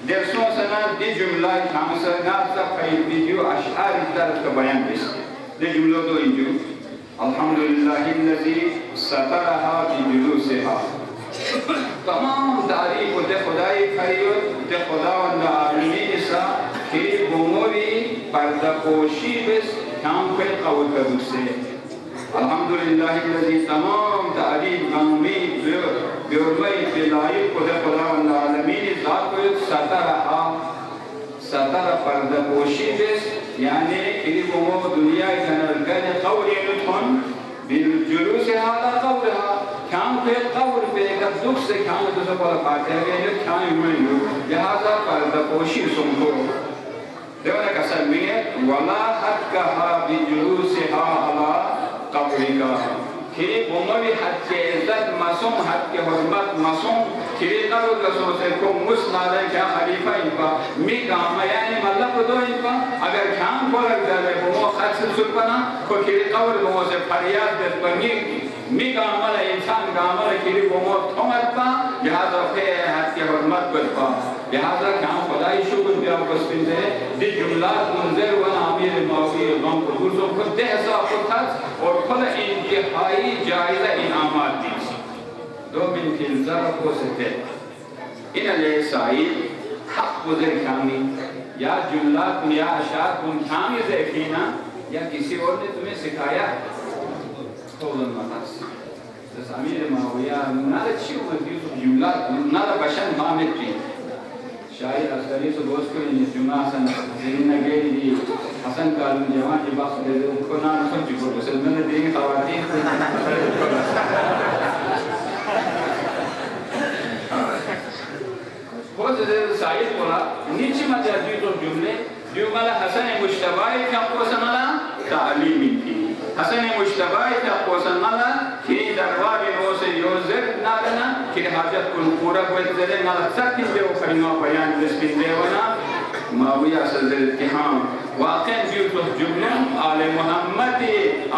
दरसों सना दे जुमला चांसो ना सब कई वीडियो अशआर तरफ का बयान पेश दे जुमलों तो इंजू अल्हम्दुलिल्लाहिल्लज़ी सतरहा बिजुलूसिहा तमाम तारीफ दे खुदाई खैरियत दे खुदावंद आलमीन सा कि गुमोरी पर्दापोशी बस काम पे कौल कर से अल्हम्दुलिल्लाहिल्लज़ी तमाम तारीफ गामी बेरमई बिलाई खुदावंद आलमीन ज़ात को सतरा पर्दापोशी बस यानी कि गुमो दुनिया जनर गने कौल युतन बिजुलूस हादा कौलहा ख्याम पे कौल पे का दुख से ख्याम तो सब वाला पाते हैं ये ख्याम में लिहाजा पर्दापोशी सुनको देवने का सलमिए वला हद कहा बिजुलूसहा अला कब्रिका कि गुमवी हद के इज्जत मासूम हद के हुर्मत मासूम कि करो कसो से को मुस्नादा क्या खलीफा इनका मी काम यानी मतलब दो इनका अगर ख्याम को लग जाए वो खर्च सुपना को कि कवर वो से फरियाद दे बनी मी काम वाला इंसान काम वाला कि वो थमत पा लिहाजा पे हद के हुर्मत कर पा लिहाजा ख्याम खुदाई शुक्र भी आपको स्पिंदे दि जुमला मुंजर व आमिर मावी गम को गुरसों को दे हिसाब को था और खुद इंतहाई जायजा इनामात दी दो मिन फिल्ज़र को सकते इन ले साइल हक गुज़र खामी या जुमला या अशार तुम खामी से कीना या किसी और ने तुम्हें सिखाया तोलन मतास तो अमीर माविया नाले चियो मतीस जुमला नाले बशन मामित थी शायद असली से दोस्त को ये जुमा हसन जिन नगेरी दी हसन कालम जवान के बाप दे उनको ना सब जिको बस मैंने देंगे खवातीन बहुत साइड बोला नीचे मत जाती तो जुमले जुमला हसन मुश्तबा का कोसनला तालीमी थी हसन मुश्तबा का कोसनला कि दरबार में से योजर नारना कि हाजत को पूरा कोई जरे ना सकती है वो करीमा बयान जिसकी देवना माविया सदर इत्तिहाम वाक़ई जो तो जुमले आले मोहम्मद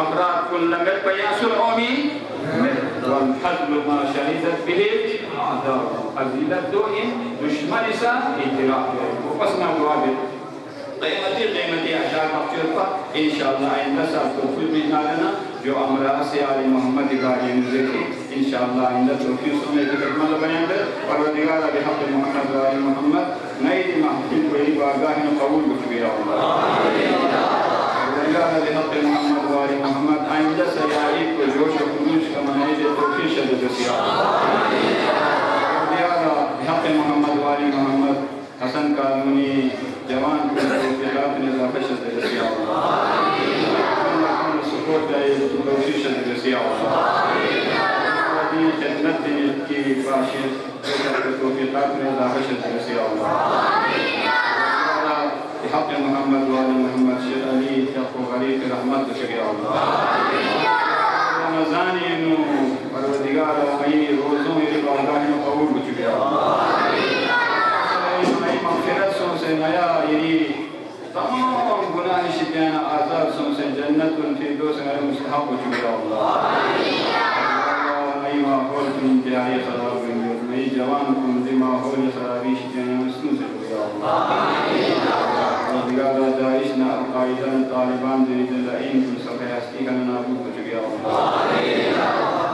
अफराद कुल लंगत बयासुल ओमी والفضل ما شهدت به أعداء فضيلة دوئن دشمن سا اعتراف وقسم الوابد قيمتي أشار مقصود إن شاء الله عند سال توفيق من لنا جو أمر سيال محمد غالي نزكي إن شاء الله عند توفيق سمي بكمال بيان پروردگار بحق محمد غالي محمد نيد محفل کوئی بارگاہ قبول بکبیر الله پروردگار بحق محمد غالي محمد عند سيال کو جوش و خروج كما نيد توفيق شد بسيار پروردگار بحق محمد غالي محمد حسن قانونی جوان کو توفیقات نظافه شد بسیار الله سپورت ہے توفیق شد بسیار الله ज़मानी खिदमत की बाशियत तौफ़ीक़ात में इज़ाफ़ा शरीफ़ या अल्लाह हक़ मोहम्मद व आले मोहम्मद शेख अली को गरीब रहमत या अल्लाह रमज़ान इनु परवरदिगार मई रोज़ों में बारगाह में कबूल हो चुके मई मग़फ़िरत से नया ये तमाम गुनाह शिकायत आज़ाब से जन्नत फिरदौस में मुस्तहक़ हो चुके अल्लाह मई माहौल की इंतहाई ख़राब हुई मई जवान को माहौल ख़राबी शिकायत मुस्लिम से हो गया अल्लाह दाइश ना अलकायदा तालिबान जरीद लाइन कुल सब हस्ती का नाबूद हो चुके अल्लाह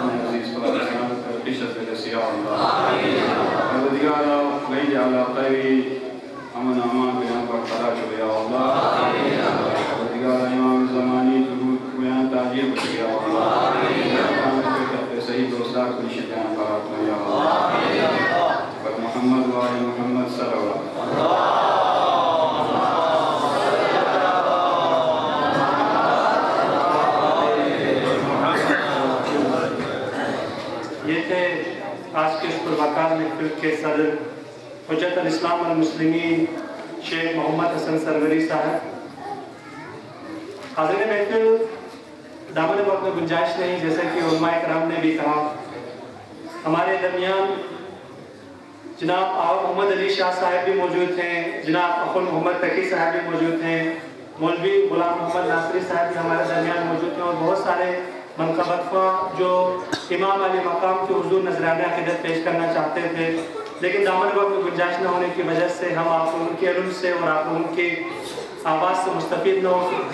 अज़ीज़ पाकिस्तान पर किशत से अल्लाह अल्लाह गई जाला तवी अमन अमान बयान पर खड़ा हो गया अल्लाह अल्लाह इमाम ज़मानी ज़रूर बयान ताजीब हो गया अल्लाह सही दोस्तार को शिकायत पर या अल्लाह पर मोहम्मद व आले मोहम्मद सल्लल्लाहु अलैहि वसल्लम आज के इस पुरवकार महफिल के सदर हुज्जत इस्लाम वल मुस्लिमीन शेख मोहम्मद हसन सरवरी साहब। हाज़िरीन महफिल, दामन वक्त में गुंजाइश नहीं, जैसे कि उलमाए कराम ने भी कहा, हमारे दरमियान जनाब आवा मोहम्मद अली शाह साहब भी मौजूद हैं, जनाब अखुल मोहम्मद तकी साहब भी मौजूद हैं, मौलवी गुलाम मोहम्मद नासरी साहब भी हमारे दरमियान मौजूद हैं और बहुत सारे मनक़बतफ़ा जो इमाम अली मकाम के हुज़ूर नजराना अक़ीदत पेश करना चाहते थे, लेकिन दामन वक्त में गुंजाइश न होने की वजह से हम आप लोगों के इल्म से और आप लोगों की आवाज़ से मुस्तफ़ीद न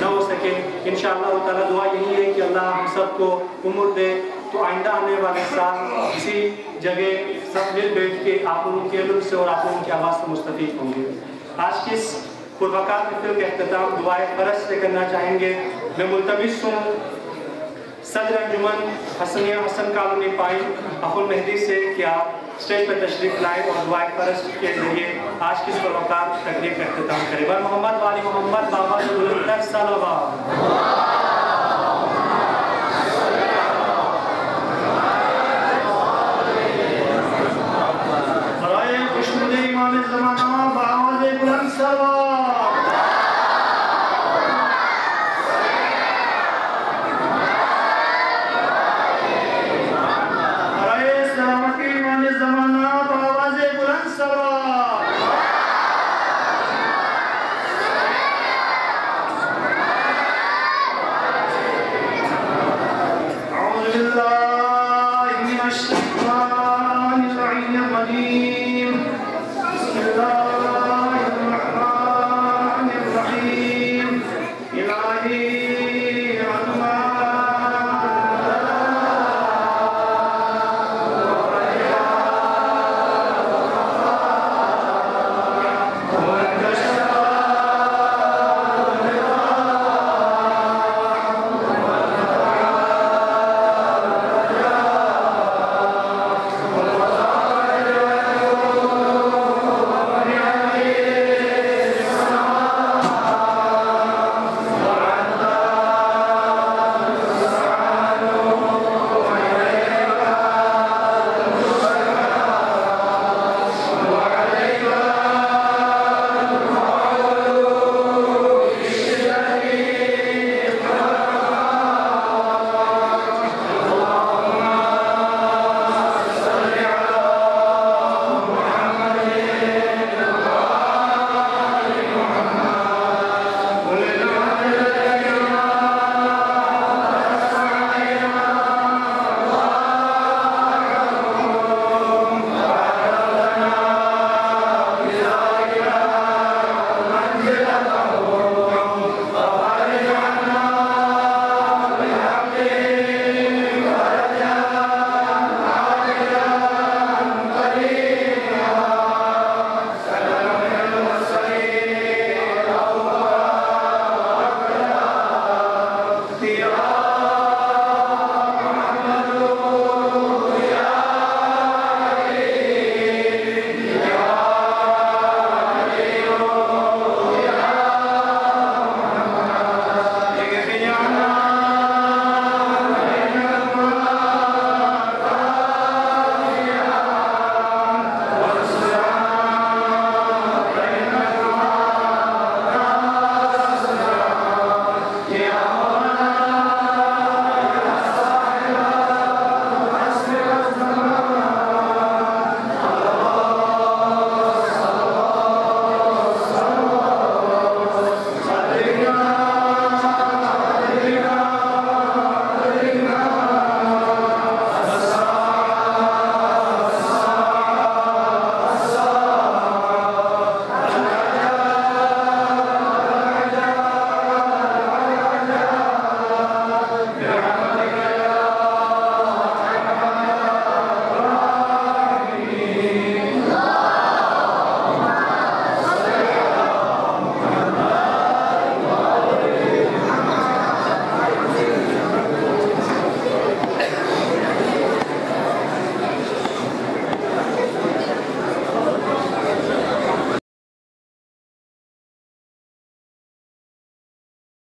हो सके। इंशाअल्लाह ताला दुआ यही है कि अल्लाह हम सबको उम्र दे तो आइंदा आने वाले साल इसी जगह सब मिल बैठ के आप लोगों के इल्म से और आप लोगों की आवाज़ से मुस्तफ़ीद होंगे। आज की इस पुरवकार महफिल का अख्तिताम दुआए फ़रज़ से करना चाहेंगे। मैं मुल्तमिस हूँ सदर अंजुमन हसनिया Hasan colony pine awful Mehdi से कि आप स्टेज पर तशरीफ लाएँ और दुआए फ़रज़ के जरिए आज की इस पुरवकार तकरीब का अख्तिताम करें। मोहम्मद वाली मोहम्मद बाबा सल्लल्लाहु अलैहि वसल्लम।